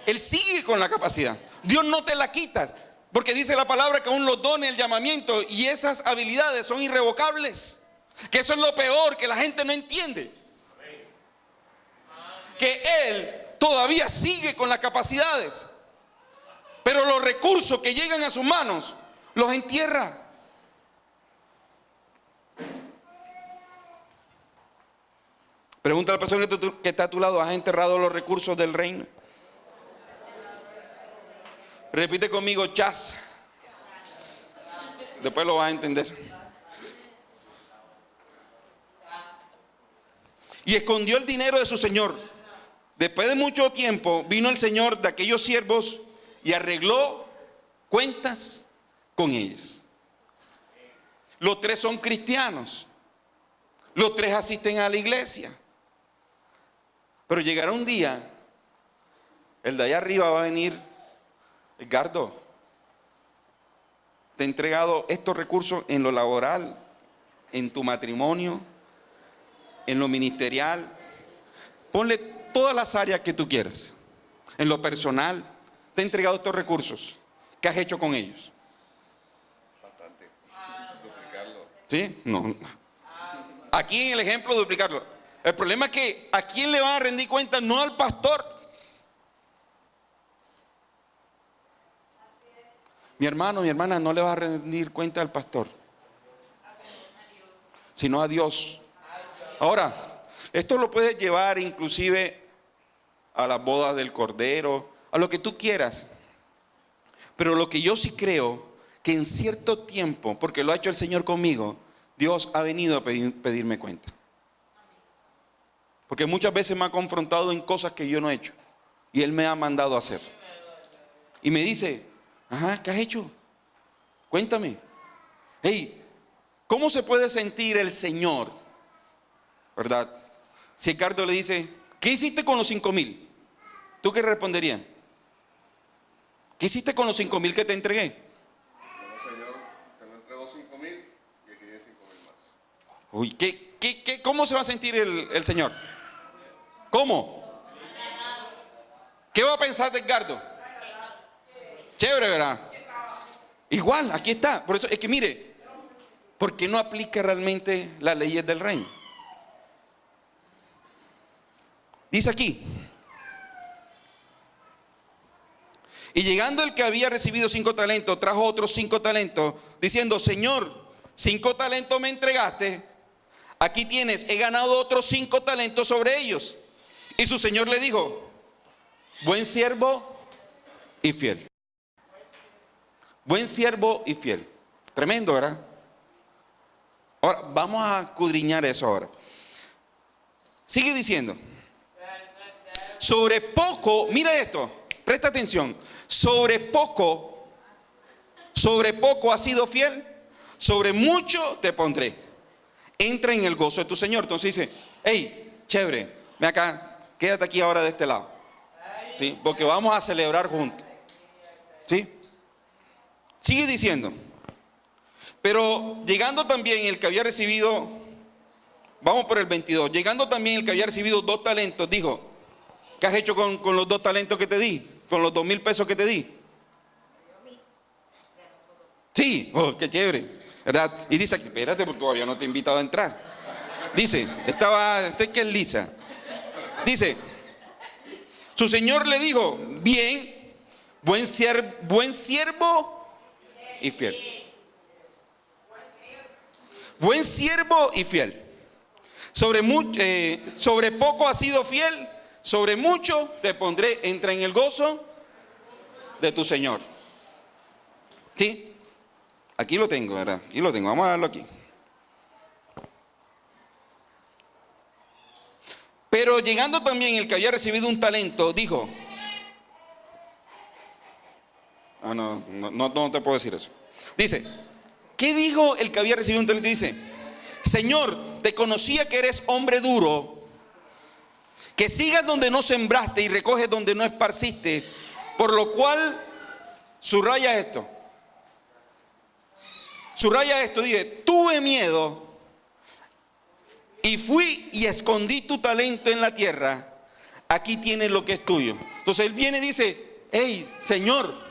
él sigue con la capacidad. Dios no te la quita. Porque dice la palabra que aún los dones, el llamamiento y esas habilidades son irrevocables. Que eso es lo peor, que la gente no entiende. Que Él todavía sigue con las capacidades, pero los recursos que llegan a sus manos los entierra. Pregunta a la persona que está a tu lado: ¿has enterrado los recursos del reino? Repite conmigo: chas. Después lo vas a entender. Y escondió el dinero de su señor. Después de mucho tiempo vino el señor de aquellos siervos y arregló cuentas con ellos. Los tres son cristianos. Los tres asisten a la iglesia. Pero llegará un día, el de allá arriba va a venir: Edgardo, te he entregado estos recursos en lo laboral, en tu matrimonio, en lo ministerial. Ponle todas las áreas que tú quieras. En lo personal, te he entregado estos recursos. ¿Qué has hecho con ellos? Bastante. Duplicarlo. ¿Sí? No. Aquí en el ejemplo, duplicarlo. El problema es que ¿a quién le van a rendir cuenta? No al pastor. Mi hermano, mi hermana, no le va a rendir cuenta al pastor, sino a Dios. Ahora, esto lo puedes llevar inclusive a las bodas del Cordero, a lo que tú quieras. Pero lo que yo sí creo, que en cierto tiempo, porque lo ha hecho el Señor conmigo, Dios ha venido a pedirme cuenta. Porque muchas veces me ha confrontado en cosas que yo no he hecho, y Él me ha mandado a hacer. Y me dice: ajá, ¿qué has hecho? Cuéntame. Hey, ¿cómo se puede sentir el Señor, verdad? Si Ricardo le dice: ¿qué hiciste con los 5,000? ¿Tú qué responderías? ¿Qué hiciste con los 5,000 que te entregué? Bueno, Señor, te me entregó 5,000 y aquí hay 5,000 más. Uy, ¿cómo se va a sentir el Señor? ¿Cómo? ¿Qué va a pensar de Edgardo? Chévere, ¿verdad? Igual, aquí está. Por eso es que mire, ¿por qué no aplica realmente las leyes del reino? Dice aquí: y llegando el que había recibido 5 talentos, trajo otros 5 talentos, diciendo: Señor, 5 talentos me entregaste, aquí tienes, he ganado otros 5 talentos sobre ellos. Y su señor le dijo: buen siervo y fiel. Buen siervo y fiel. Tremendo, ¿verdad? Ahora, vamos a escudriñar eso ahora. Sigue diciendo: sobre poco, mira esto, presta atención. Sobre poco has sido fiel, sobre mucho te pondré. Entra en el gozo de tu Señor. Entonces dice: hey, chévere, ven acá, quédate aquí ahora de este lado. ¿Sí? Porque vamos a celebrar juntos. ¿Sí? Sigue diciendo: pero llegando también el que había recibido, vamos por el 22, llegando también el que había recibido 2 talentos, dijo: ¿qué has hecho con los 2 talentos que te di? Con los 2,000 pesos que te di. Sí, oh, qué chévere, ¿verdad? Y dice aquí: espérate, porque todavía no te he invitado a entrar. Dice, este que es Lisa. Dice, su señor le dijo: bien, buen siervo y fiel. Buen siervo y fiel. Sobre poco has sido fiel, sobre mucho te pondré. Entra en el gozo de tu Señor. ¿Sí? Aquí lo tengo, ¿verdad? Aquí lo tengo, vamos a darlo aquí. Pero llegando también el que había recibido un talento, dijo: no te puedo decir eso. Dice, ¿qué dijo el que había recibido un talento? Dice: Señor, te conocía que eres hombre duro, que sigas donde no sembraste y recoges donde no esparciste, por lo cual, subraya esto, dice: tuve miedo y fui y escondí tu talento en la tierra, aquí tienes lo que es tuyo. Entonces él viene y dice: hey, Señor,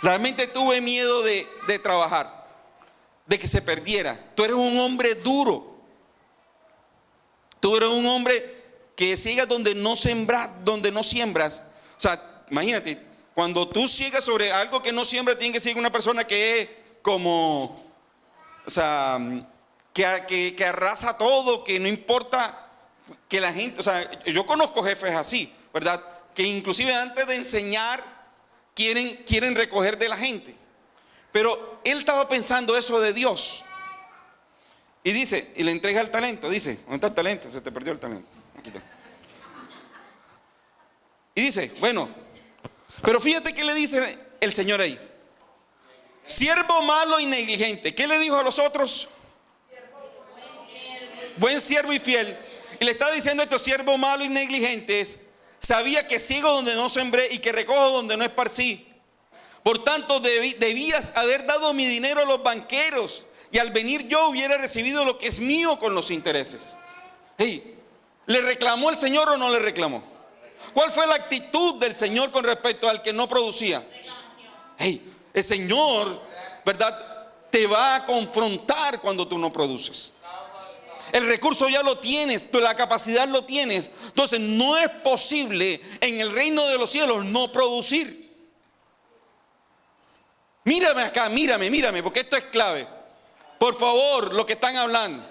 Realmente tuve miedo de trabajar, de que se perdiera. Tú eres un hombre duro. Tú eres un hombre que siega donde no siembras. O sea, imagínate, cuando tú siegas sobre algo que no siembra, tiene que ser una persona que es como, o sea, que arrasa todo, que no importa que la gente, o sea, yo conozco jefes así, ¿verdad? Que inclusive antes de enseñar quieren recoger de la gente. Pero él estaba pensando eso de Dios. Y dice, y le entrega el talento, dice, ¿dónde está el talento? Se te perdió el talento. Aquí está. Y dice, bueno, pero fíjate qué le dice el Señor ahí. Siervo malo y negligente. ¿Qué le dijo a los otros? Buen siervo y fiel. Y le está diciendo esto, siervo malo y negligente. Sabía que ciego donde no sembré y que recojo donde no esparcí. Por tanto, debías haber dado mi dinero a los banqueros, y al venir yo hubiera recibido lo que es mío con los intereses. Hey, ¿le reclamó el Señor o no le reclamó? ¿Cuál fue la actitud del Señor con respecto al que no producía? Hey, el Señor, ¿verdad?, te va a confrontar cuando tú no produces. El recurso ya lo tienes, la capacidad lo tienes. Entonces no es posible en el reino de los cielos no producir. Mírame acá, mírame, porque esto es clave. Por favor, lo que están hablando.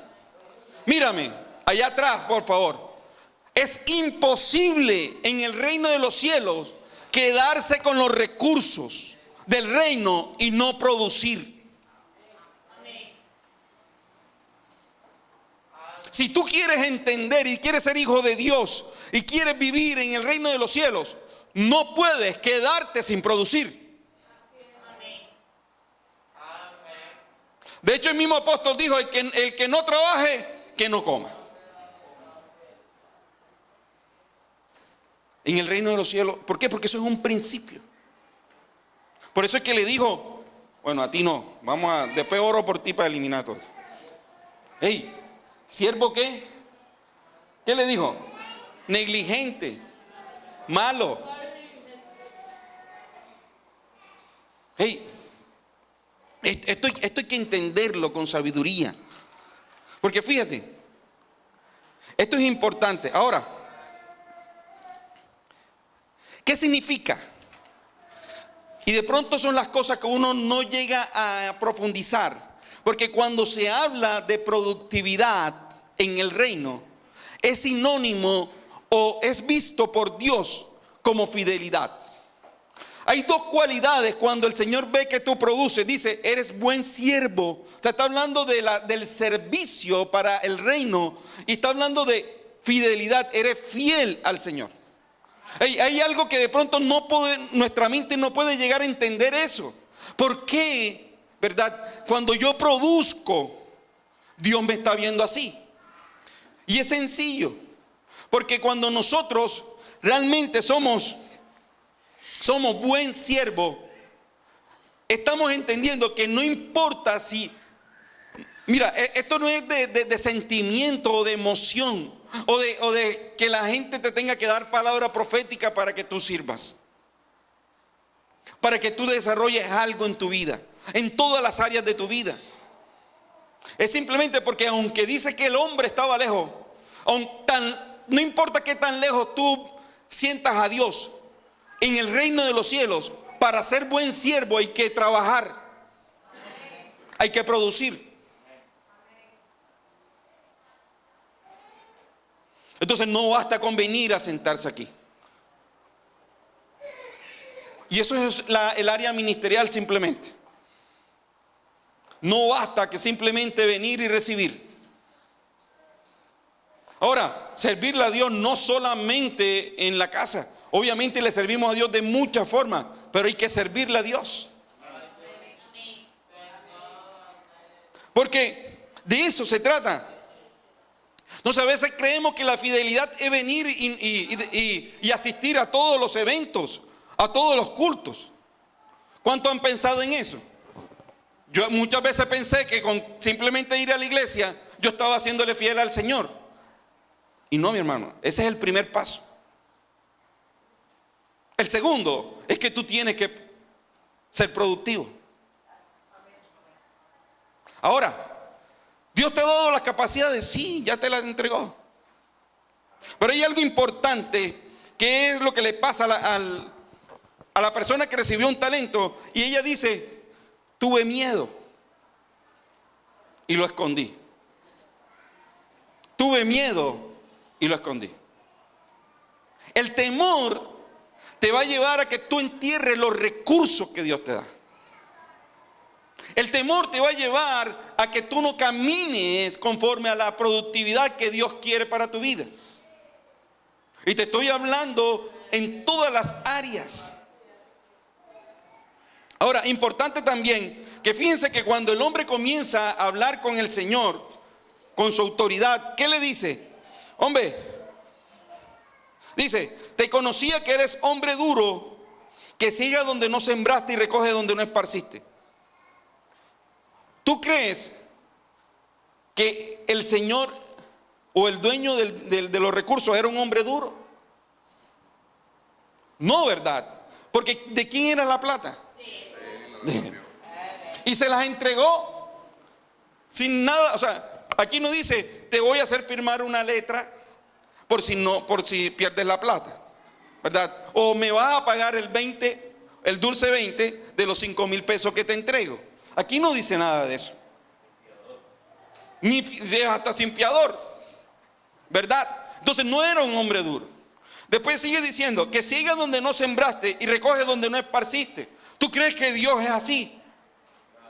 Mírame, allá atrás, por favor. Es imposible en el reino de los cielos quedarse con los recursos del reino y no producir. Si tú quieres entender y quieres ser hijo de Dios y quieres vivir en el reino de los cielos, no puedes quedarte sin producir. De hecho, el mismo apóstol dijo, el que no trabaje, que no coma. En el reino de los cielos, ¿por qué? Porque eso es un principio. Por eso es que le dijo, bueno, a ti no, después oro por ti para eliminar todo. Hey, ¿siervo qué? ¿Qué le dijo? Negligente, malo. Hey, esto hay que entenderlo con sabiduría. Porque fíjate, esto es importante. Ahora, ¿qué significa? Y de pronto son las cosas que uno no llega a profundizar. Porque cuando se habla de productividad en el reino, es sinónimo o es visto por Dios como fidelidad. Hay dos cualidades cuando el Señor ve que tú produces. Dice, eres buen siervo. O sea, está hablando del servicio para el reino. Y está hablando de fidelidad. Eres fiel al Señor. Hay algo que de pronto nuestra mente no puede llegar a entender eso. ¿Por qué, verdad? Cuando yo produzco, Dios me está viendo así. Y es sencillo. Porque cuando nosotros realmente somos buen siervo, estamos entendiendo que no importa si, mira, esto no es de sentimiento o de emoción o de que la gente te tenga que dar palabra profética para que tú sirvas, para que tú desarrolles algo en tu vida, en todas las áreas de tu vida. Es simplemente porque aunque dice que el hombre estaba lejos, no importa qué tan lejos tú sientas a Dios, en el reino de los cielos, para ser buen siervo hay que trabajar, hay que producir. Entonces no basta con venir a sentarse aquí. Y eso es el área ministerial simplemente. No basta que simplemente venir y recibir. Ahora, servirle a Dios no solamente en la casa. Obviamente le servimos a Dios de muchas formas, pero hay que servirle a Dios. Porque de eso se trata. Entonces a veces creemos que la fidelidad es venir y asistir a todos los eventos, a todos los cultos. ¿Cuántos han pensado en eso? Yo muchas veces pensé que con simplemente ir a la iglesia yo estaba haciéndole fiel al Señor. Y no, mi hermano, ese es el primer paso. El segundo es que tú tienes que ser productivo. Ahora, Dios te ha dado las capacidades, sí, ya te las entregó. Pero hay algo importante, que es lo que le pasa a la persona que recibió un talento, y ella dice: tuve miedo y lo escondí. Tuve miedo y lo escondí. El temor te va a llevar a que tú entierres los recursos que Dios te da. El temor te va a llevar a que tú no camines conforme a la productividad que Dios quiere para tu vida. Y te estoy hablando en todas las áreas. Ahora, importante también que fíjense que cuando el hombre comienza a hablar con el Señor, con su autoridad, ¿qué le dice? Hombre, dice: te conocía que eres hombre duro, que siga donde no sembraste y recoge donde no esparciste. ¿Tú crees que el Señor o el dueño de los recursos era un hombre duro? No, ¿verdad? Porque ¿de quién era la plata? De él. Y se las entregó sin nada. O sea, aquí no dice: te voy a hacer firmar una letra por si pierdes la plata, ¿verdad? O me vas a pagar el dulce 20 de los 5,000 pesos que te entrego. Aquí no dice nada de eso. Ni hasta sin fiador, ¿verdad? Entonces no era un hombre duro. Después sigue diciendo: que siga donde no sembraste y recoge donde no esparciste. ¿Tú crees que Dios es así?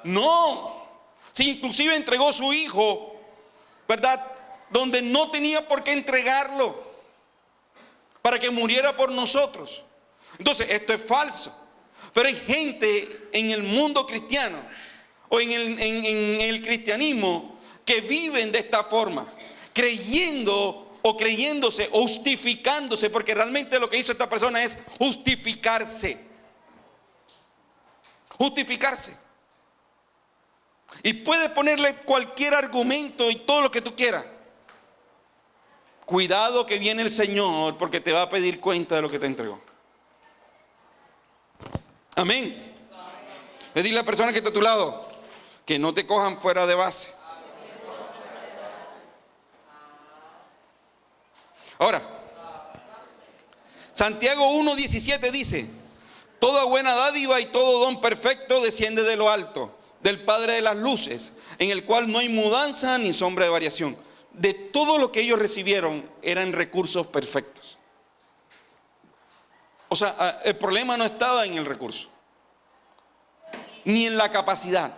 No. Si inclusive entregó su hijo, ¿verdad?, donde no tenía por qué entregarlo, para que muriera por nosotros. Entonces esto es falso. Pero hay gente en el mundo cristiano o en el cristianismo que viven de esta forma, creyendo o creyéndose o justificándose, porque realmente lo que hizo esta persona es justificarse. Justificarse. Y puedes ponerle cualquier argumento y todo lo que tú quieras. Cuidado que viene el Señor, porque te va a pedir cuenta de lo que te entregó. Amén. Le dile a la persona que está a tu lado que no te cojan fuera de base. Ahora, Santiago 1:17 dice: toda buena dádiva y todo don perfecto desciende de lo alto, del Padre de las luces, en el cual no hay mudanza ni sombra de variación. De todo lo que ellos recibieron eran recursos perfectos. O sea, el problema no estaba en el recurso, ni en la capacidad.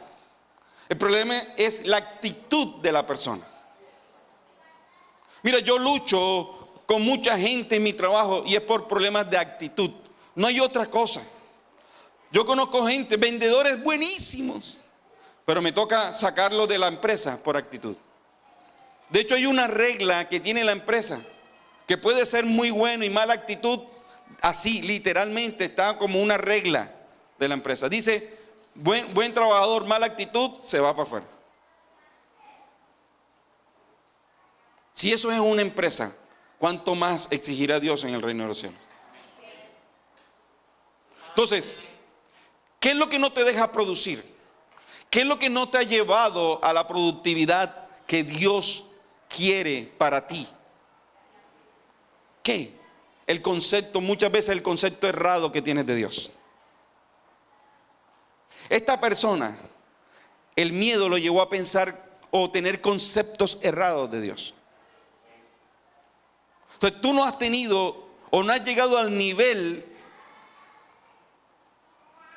El problema es la actitud de la persona. Mira, yo lucho con mucha gente en mi trabajo y es por problemas de actitud. No hay otra cosa. Yo conozco gente, vendedores buenísimos, pero me toca sacarlos de la empresa por actitud. De hecho, hay una regla que tiene la empresa, que puede ser muy bueno y mala actitud, así literalmente está como una regla de la empresa. Dice: buen trabajador, mala actitud, se va para afuera. Si eso es una empresa, ¿cuánto más exigirá Dios en el reino de los cielos? Entonces, ¿qué es lo que no te deja producir? ¿Qué es lo que no te ha llevado a la productividad que Dios quiere para ti? ¿Qué? El concepto, muchas veces el concepto errado que tienes de Dios. Esta persona, el miedo lo llevó a pensar o tener conceptos errados de Dios. Entonces tú no has tenido o no has llegado al nivel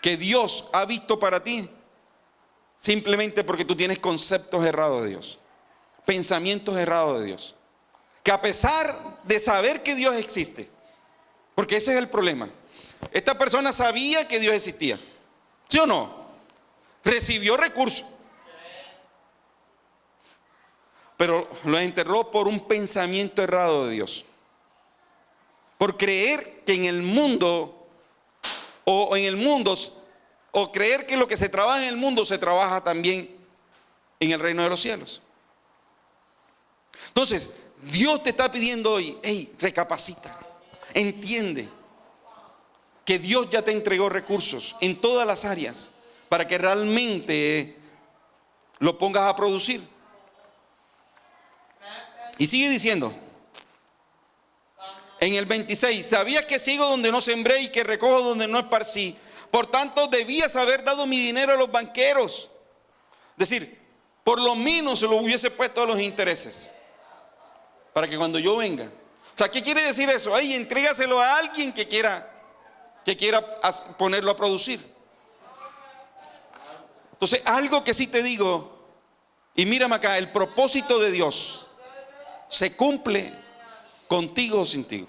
que Dios ha visto para ti, simplemente porque tú tienes conceptos errados de Dios, pensamientos errados de Dios, que a pesar de saber que Dios existe, porque ese es el problema, esta persona sabía que Dios existía, ¿sí o no? Recibió recursos, pero lo enterró por un pensamiento errado de Dios, por creer que en el mundo o creer que lo que se trabaja en el mundo se trabaja también en el reino de los cielos. Entonces, Dios te está pidiendo hoy: hey, recapacita, entiende que Dios ya te entregó recursos en todas las áreas para que realmente lo pongas a producir. Y sigue diciendo en el 26, sabía que sigo donde no sembré y que recojo donde no esparcí. Por tanto, debías haber dado mi dinero a los banqueros. Es decir, por lo menos se lo hubiese puesto a los intereses, para que cuando yo venga. O sea, ¿qué quiere decir eso? Ahí, entrégaselo a alguien que quiera ponerlo a producir. Entonces, algo que sí te digo, y mírame acá, el propósito de Dios se cumple contigo o sin ti.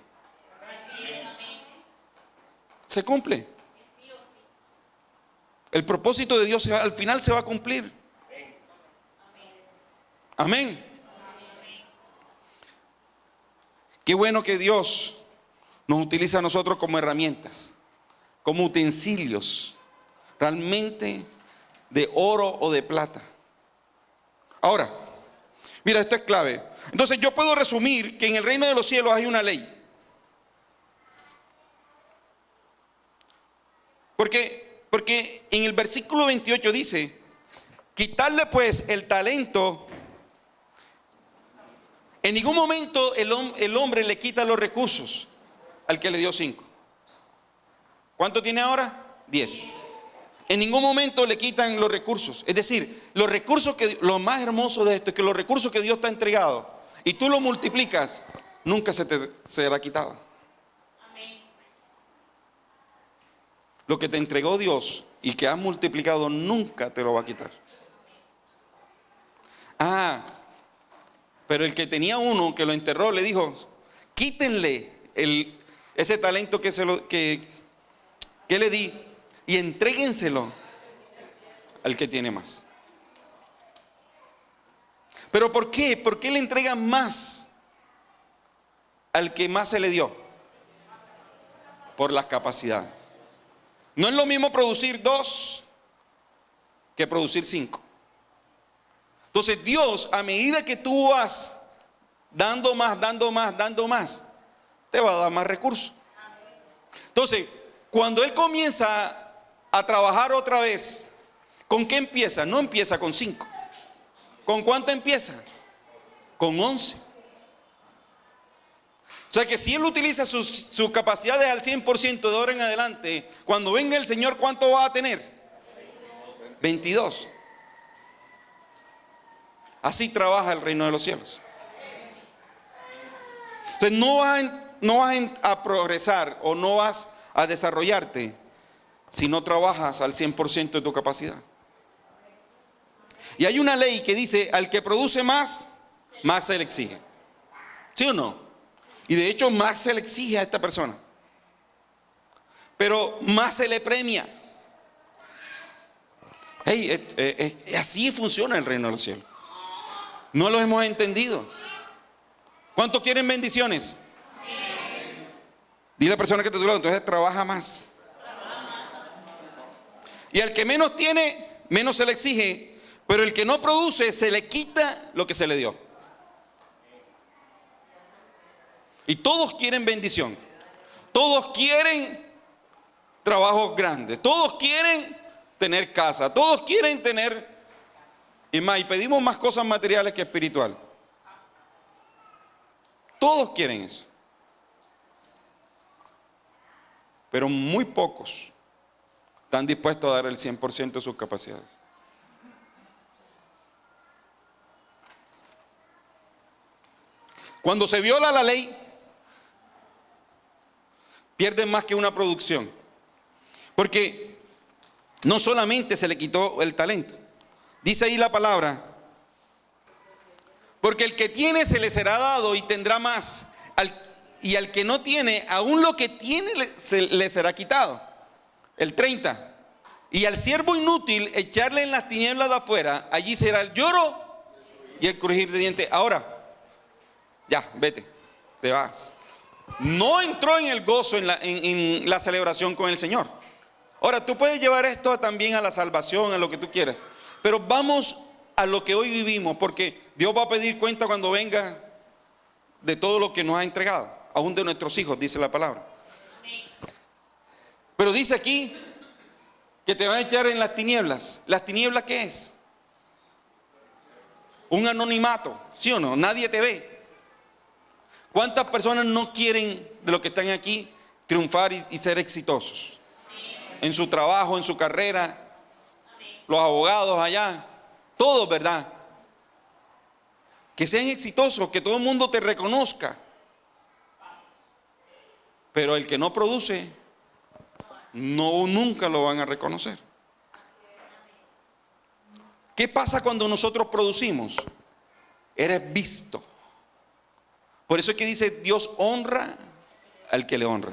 Se cumple. El propósito de Dios al final se va a cumplir. Amén. Qué bueno que Dios nos utiliza a nosotros como herramientas, como utensilios, realmente de oro o de plata. Ahora, mira, esto es clave. Entonces yo puedo resumir que en el reino de los cielos hay una ley. Porque en el versículo 28 dice, quitarle pues el talento. En ningún momento el hombre le quita los recursos al que le dio 5. ¿Cuánto tiene ahora? 10. En ningún momento le quitan los recursos. Es decir, los recursos lo más hermoso de esto es que los recursos que Dios te ha entregado y tú lo multiplicas, nunca se te será quitado. Lo que te entregó Dios y que has multiplicado nunca te lo va a quitar. Pero el que tenía uno que lo enterró le dijo, quítenle ese talento que le di y entréguenselo al que tiene más. ¿Pero por qué? ¿Por qué le entregan más al que más se le dio? Por las capacidades. No es lo mismo producir 2 que producir 5. Entonces Dios, a medida que tú vas dando más, te va a dar más recursos. Entonces, cuando Él comienza a trabajar otra vez, ¿con qué empieza? No empieza con 5. ¿Con cuánto empieza? Con 11. O sea que si Él utiliza sus capacidades al 100% de ahora en adelante, cuando venga el Señor, ¿cuánto va a tener? 22. Así trabaja el reino de los cielos. Entonces no vas a progresar o no vas a desarrollarte si no trabajas al 100% de tu capacidad. Y hay una ley que dice, al que produce más, más se le exige. ¿Sí o no? Y de hecho más se le exige a esta persona. Pero más se le premia. Así funciona el reino de los cielos. No lo hemos entendido. ¿Cuántos quieren bendiciones? Dile a la persona que te tuvo, entonces trabaja más. Y al que menos tiene, menos se le exige. Pero el que no produce, se le quita lo que se le dio. Y todos quieren bendición. Todos quieren trabajos grandes. Todos quieren tener casa. Todos quieren tener... Y pedimos más cosas materiales que espirituales. Todos quieren eso. Pero muy pocos están dispuestos a dar el 100% de sus capacidades. Cuando se viola la ley, pierden más que una producción. Porque no solamente se le quitó el talento. Dice ahí la palabra, porque el que tiene se le será dado y tendrá más, y al que no tiene, aún lo que tiene le será quitado. El 30, y al siervo inútil echarle en las tinieblas de afuera, allí será el lloro y el crujir de dientes. Ahora, ya, vete, te vas. No entró en el gozo, en la celebración con el Señor. Ahora, tú puedes llevar esto también a la salvación, a lo que tú quieras. Pero vamos a lo que hoy vivimos, porque Dios va a pedir cuenta cuando venga de todo lo que nos ha entregado, aún de nuestros hijos, dice la palabra. Pero dice aquí que te van a echar en las tinieblas. ¿Las tinieblas qué es? Un anonimato, ¿sí o no? Nadie te ve. ¿Cuántas personas no quieren, de los que están aquí, triunfar y ser exitosos? En su trabajo, en su carrera, los abogados allá, todos, ¿verdad? Que sean exitosos, que todo el mundo te reconozca. Pero el que no produce, nunca lo van a reconocer. ¿Qué pasa cuando nosotros producimos? Eres visto. Por eso es que dice, Dios honra al que le honra.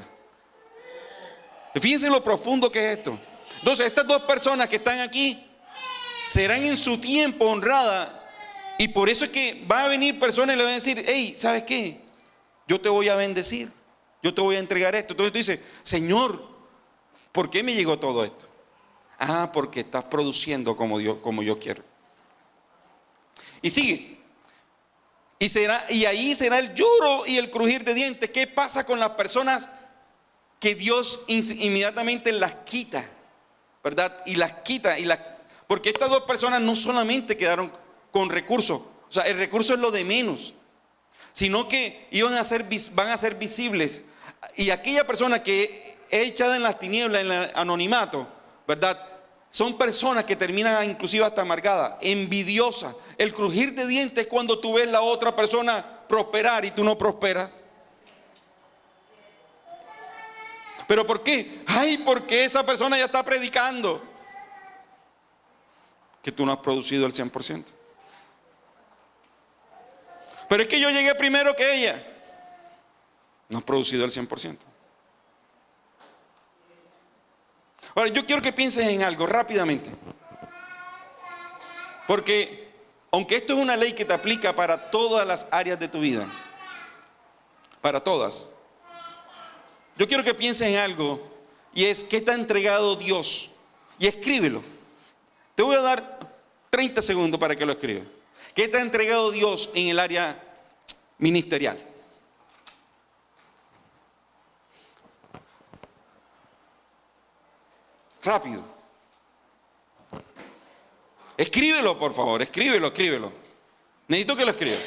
Fíjense lo profundo que es esto. Entonces, estas dos personas que están aquí serán en su tiempo honradas. Y por eso es que van a venir personas y le van a decir, hey, ¿sabes qué? Yo te voy a bendecir. Yo te voy a entregar esto. Entonces tú dices, Señor, ¿por qué me llegó todo esto? Ah, porque estás produciendo como yo quiero. Y sigue. Y ahí será el lloro y el crujir de dientes. ¿Qué pasa con las personas que Dios inmediatamente las quita? ¿Verdad? Y las quita. Porque estas dos personas no solamente quedaron con recursos. O sea, el recurso es lo de menos. Sino que van a ser visibles. Y aquella persona que es echada en las tinieblas, en el anonimato, ¿verdad? Son personas que terminan inclusive hasta amargadas, envidiosas. El crujir de dientes es cuando tú ves a la otra persona prosperar y tú no prosperas. ¿Pero por qué? Ay, porque esa persona ya está predicando. Que tú no has producido el 100%. Pero es que yo llegué primero que ella. No has producido el 100%. Ahora, yo quiero que pienses en algo rápidamente. Porque, aunque esto es una ley que te aplica para todas las áreas de tu vida, para todas, yo quiero que pienses en algo, y es, ¿qué te ha entregado Dios? Y escríbelo. Te voy a dar 30 segundos para que lo escribas. ¿Qué te ha entregado Dios en el área ministerial? Rápido. Escríbelo, por favor, escríbelo. Necesito que lo escribas.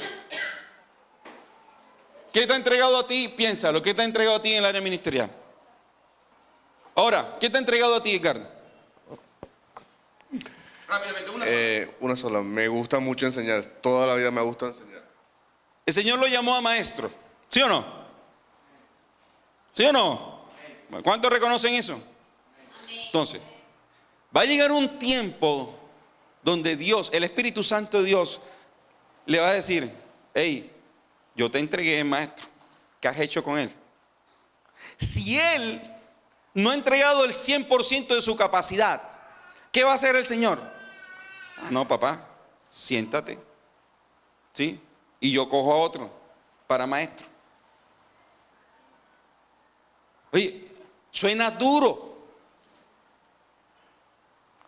¿Qué te ha entregado a ti? Piénsalo, ¿qué te ha entregado a ti en el área ministerial? Ahora, ¿qué te ha entregado a ti, Edgardo? Rápidamente, una sola. Una sola. Me gusta mucho enseñar. Toda la vida me gusta enseñar. El Señor lo llamó a maestro, ¿sí o no? ¿Sí o no? ¿Cuántos reconocen eso? Entonces, va a llegar un tiempo donde Dios, el Espíritu Santo de Dios, le va a decir, hey, yo te entregué, maestro, ¿qué has hecho con él? Si él no ha entregado el 100% de su capacidad, ¿qué va a hacer el Señor? Ah, no, papá, siéntate, ¿sí? Y yo cojo a otro para maestro. Oye, suena duro.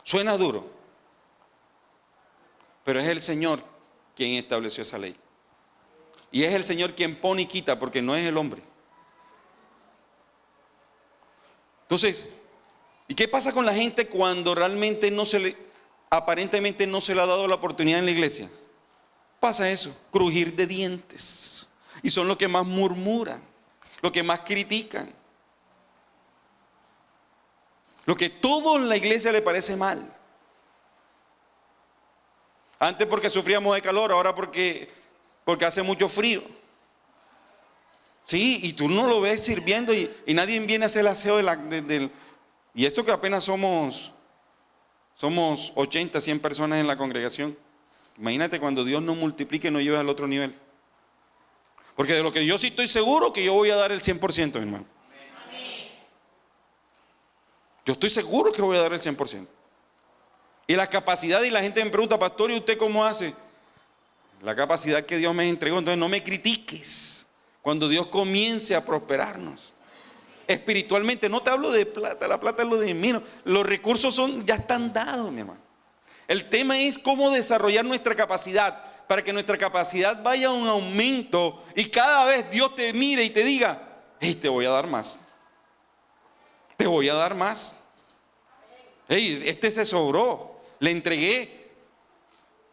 Suena duro, pero es el Señor quien estableció esa ley. Y es el Señor quien pone y quita, porque no es el hombre. Entonces, ¿y qué pasa con la gente cuando realmente aparentemente no se le ha dado la oportunidad en la iglesia? Pasa eso, crujir de dientes. Y son los que más murmuran, los que más critican. Lo que todo en la iglesia le parece mal. Antes porque sufríamos de calor, ahora porque hace mucho frío. Sí, y tú no lo ves sirviendo y nadie viene a hacer el aseo y esto que apenas somos 80, 100 personas en la congregación. Imagínate cuando Dios nos multiplique y nos lleve al otro nivel. Porque de lo que yo sí estoy seguro que yo voy a dar el 100%, mi hermano. Yo estoy seguro que voy a dar el 100%. Y la capacidad, y la gente me pregunta, pastor, ¿y usted cómo hace? La capacidad que Dios me entregó. Entonces no me critiques cuando Dios comience a prosperarnos. Espiritualmente, no te hablo de plata, la plata es lo de menos. Los recursos ya están dados, mi hermano. El tema es cómo desarrollar nuestra capacidad para que nuestra capacidad vaya a un aumento y cada vez Dios te mire y te diga, hey, te voy a dar más. te voy a dar más. Hey, este se sobró. Le entregué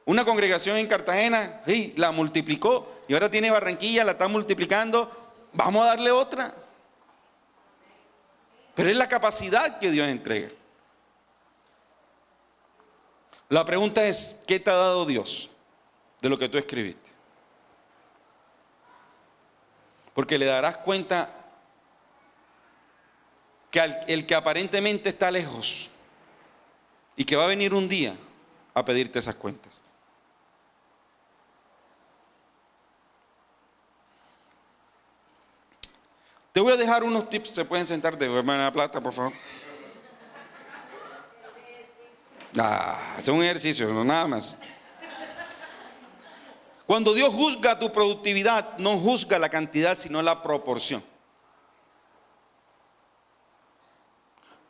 una congregación en Cartagena, hey, la multiplicó y ahora tiene Barranquilla, la está multiplicando. Vamos a darle otra. Pero es la capacidad que Dios entrega. La pregunta es, ¿qué te ha dado Dios de lo que tú escribiste? Porque le darás cuenta que el que aparentemente está lejos y que va a venir un día a pedirte esas cuentas. Te voy a dejar unos tips, se pueden sentar, devuelvan la plata, por favor. Es un ejercicio, no nada más. Cuando Dios juzga tu productividad, no juzga la cantidad, sino la proporción.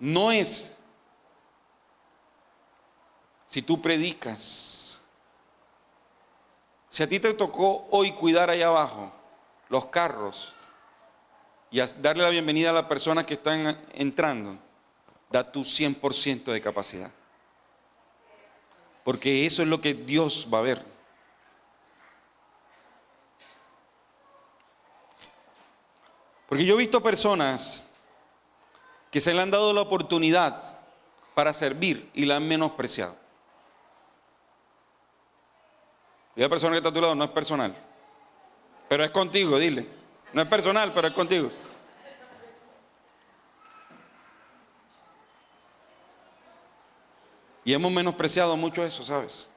No es si tú predicas. Si a ti te tocó hoy cuidar allá abajo los carros y darle la bienvenida a las personas que están entrando, da tu 100% de capacidad. Porque eso es lo que Dios va a ver. Porque yo he visto personas que se le han dado la oportunidad para servir y la han menospreciado. Y la persona que está a tu lado no es personal, pero es contigo, dile. No es personal, pero es contigo. Y hemos menospreciado mucho eso, ¿sabes?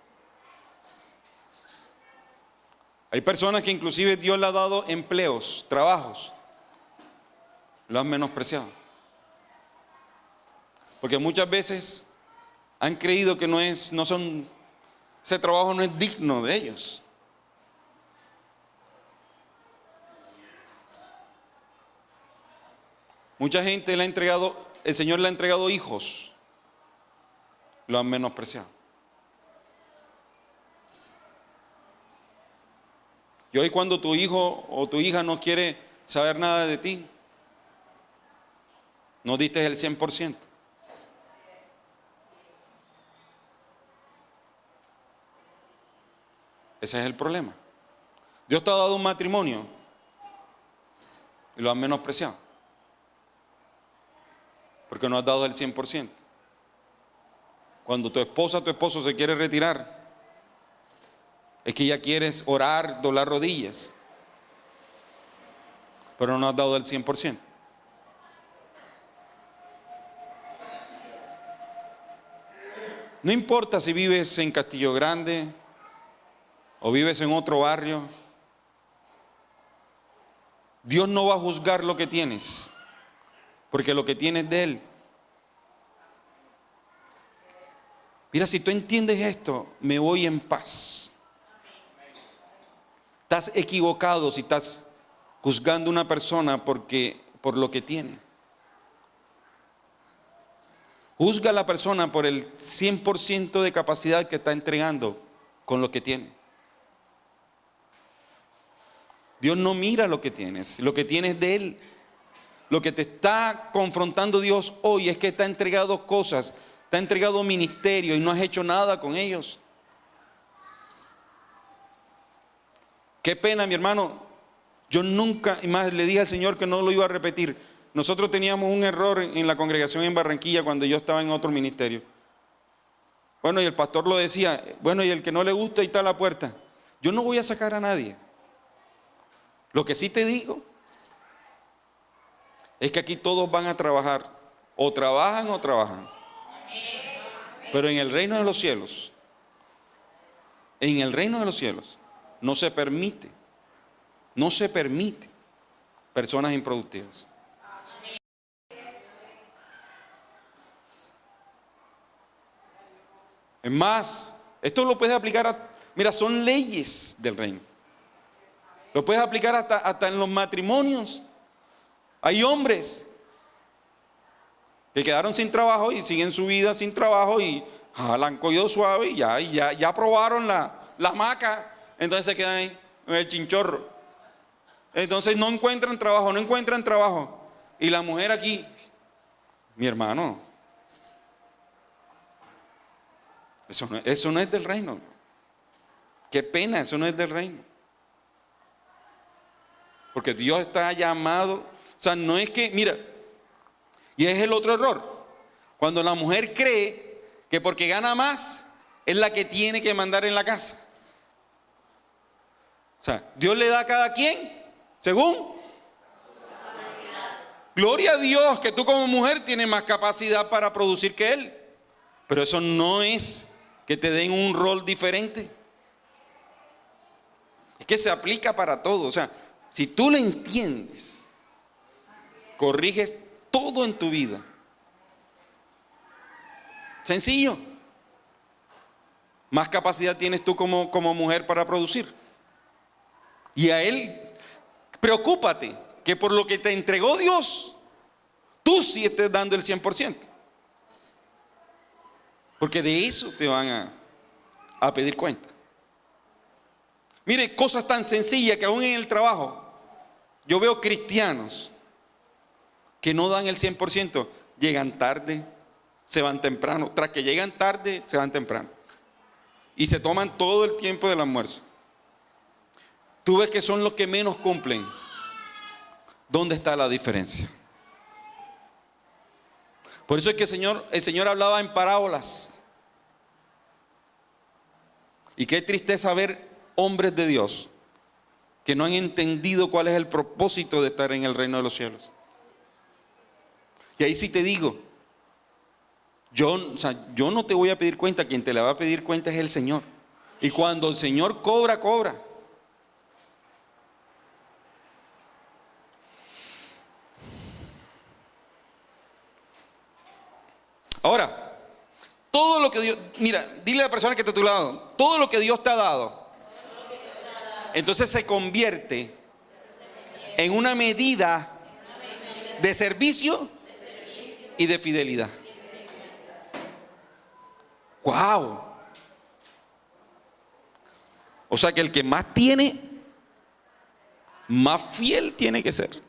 Hay personas que inclusive Dios le ha dado empleos, trabajos. Lo han menospreciado. Porque muchas veces han creído que ese trabajo no es digno de ellos. Mucha gente el Señor le ha entregado hijos. Lo han menospreciado. Y hoy cuando tu hijo o tu hija no quiere saber nada de ti, no diste el 100%. Ese es el problema. Dios te ha dado un matrimonio y lo has menospreciado. Porque no has dado el 100%. Cuando tu esposa, tu esposo se quiere retirar, es que ya quieres orar, doblar rodillas, pero no has dado el 100%. No importa si vives en Castillo Grande o vives en otro barrio, Dios no va a juzgar lo que tienes, porque lo que tienes de Él. Mira, si tú entiendes esto, me voy en paz. Estás equivocado si estás juzgando a una persona por lo que tiene. Juzga a la persona por el 100% de capacidad que está entregando con lo que tiene. Dios no mira lo que tienes de Él. Lo que te está confrontando Dios hoy es que te ha entregado cosas, te ha entregado ministerio y no has hecho nada con ellos. Qué pena, mi hermano. Yo nunca, y más le dije al Señor que no lo iba a repetir. Nosotros teníamos un error en la congregación en Barranquilla cuando yo estaba en otro ministerio. Bueno, y el pastor lo decía, bueno, y el que no le gusta, ahí está la puerta. Yo no voy a sacar a nadie. Lo que sí te digo es que aquí todos van a trabajar, o trabajan. Pero en el reino de los cielos, no se permite personas improductivas. Es más, esto lo puedes aplicar mira, son leyes del reino. Lo puedes aplicar hasta en los matrimonios. Hay hombres que quedaron sin trabajo y siguen su vida sin trabajo y la han cogido suave y ya probaron la hamaca, entonces se quedan ahí en el chinchorro. Entonces no encuentran trabajo. Y la mujer aquí, Mi hermano, eso no es del reino. Qué pena, eso no es del reino. Porque Dios está llamado, o sea, no es que, mira, y es el otro error. Cuando la mujer cree que porque gana más es la que tiene que mandar en la casa. O sea, Dios le da a cada quien según. Gloria a Dios que tú como mujer tienes más capacidad para producir que Él. Pero eso no es que te den un rol diferente. Es que se aplica para todo. O sea, si tú lo entiendes, corriges todo en tu vida. Sencillo. Más capacidad tienes tú como mujer para producir. Y a Él, preocúpate que por lo que te entregó Dios, tú sí estés dando el 100%. Porque de eso te van a pedir cuenta. Mire, cosas tan sencillas que aún en el trabajo, yo veo cristianos que no dan el 100%, llegan tarde, se van temprano. Tras que llegan tarde, se van temprano. Y se toman todo el tiempo del almuerzo. Tú ves que son los que menos cumplen. ¿Dónde está la diferencia? Por eso es que el Señor hablaba en parábolas. Y qué tristeza ver hombres de Dios que no han entendido cuál es el propósito de estar en el reino de los cielos. Y ahí sí te digo, yo no te voy a pedir cuenta, quien te la va a pedir cuenta es el Señor. Y cuando el Señor cobra, cobra. Ahora, todo lo que Dios, mira, dile a la persona que está a tu lado, todo lo que Dios te ha dado, entonces se convierte en una medida de servicio y de fidelidad. ¡Wow! O sea que el que más tiene, más fiel tiene que ser.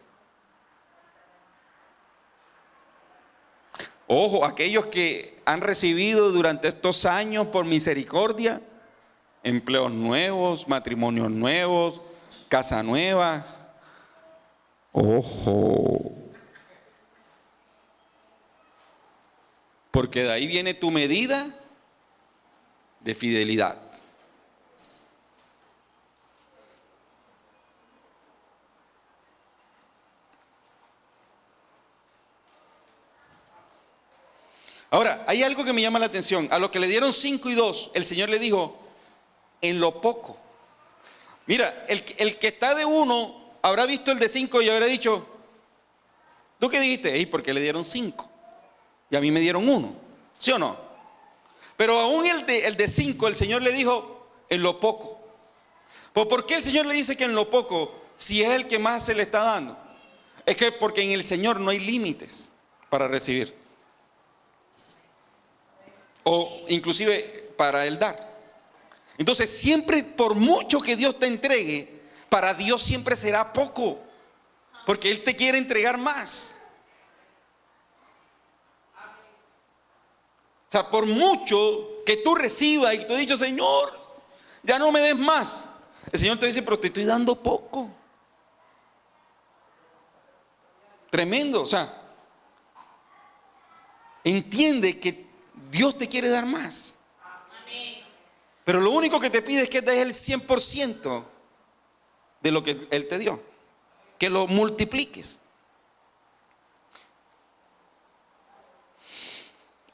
Ojo, aquellos que han recibido durante estos años por misericordia, empleos nuevos, matrimonios nuevos, casa nueva. Ojo. Porque de ahí viene tu medida de fidelidad. Ahora, hay algo que me llama la atención. A los que le dieron 5 y 2, el Señor le dijo, en lo poco. Mira, el que está de 1 habrá visto el de 5 y habrá dicho, ¿tú qué dijiste? ¿Por qué le dieron 5? Y a mí me dieron 1, ¿sí o no? Pero aún el de 5, el Señor le dijo, en lo poco. Pues ¿por qué el Señor le dice que en lo poco, si es el que más se le está dando? Es que porque en el Señor no hay límites para recibir. O inclusive para el dar. Entonces siempre, por mucho que Dios te entregue, para Dios siempre será poco. Porque Él te quiere entregar más. O sea, por mucho que tú recibas y tú has dicho, Señor, ya no me des más. El Señor te dice, pero te estoy dando poco. Tremendo, o sea, entiende que Dios te quiere dar más. Pero lo único que te pide es que des el 100% de lo que Él te dio. Que lo multipliques.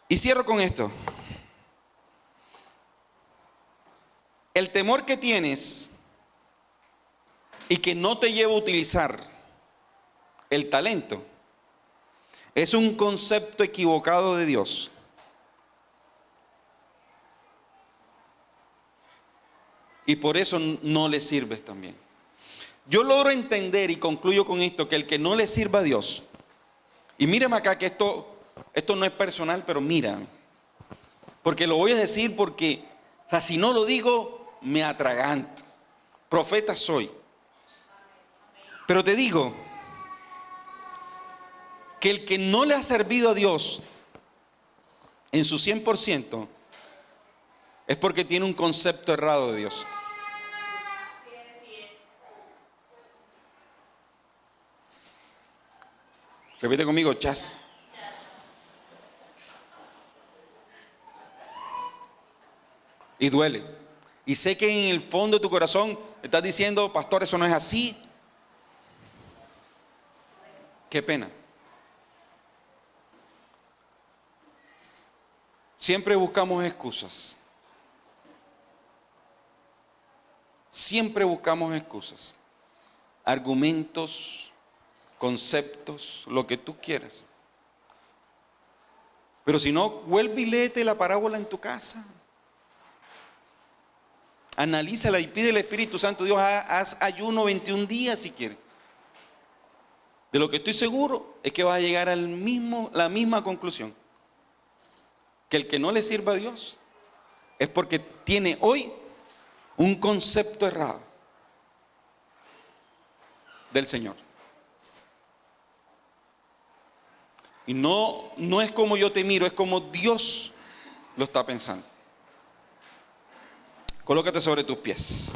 Y cierro con esto. El temor que tienes y que no te lleva a utilizar el talento es un concepto equivocado de Dios. Y por eso no le sirves también. Yo logro entender y concluyo con esto, que el que no le sirva a Dios, y mírame acá que esto no es personal, pero mírame, porque lo voy a decir porque, o sea, si no lo digo, me atraganto. Profeta soy. Pero te digo, que el que no le ha servido a Dios en su 100% es porque tiene un concepto errado de Dios. Repite conmigo, chas. Y duele. Y sé que en el fondo de tu corazón estás diciendo, pastor, eso no es así. Qué pena. Siempre buscamos excusas. Siempre buscamos excusas. Argumentos, conceptos, lo que tú quieras. Pero si no, vuelve y léete la parábola en tu casa. Analízala y pide al Espíritu Santo, Dios, haz ayuno 21 días si quieres. De lo que estoy seguro es que vas a llegar a la misma conclusión. Que el que no le sirva a Dios es porque tiene hoy un concepto errado del Señor. Y no es como yo te miro, es como Dios lo está pensando. Colócate sobre tus pies.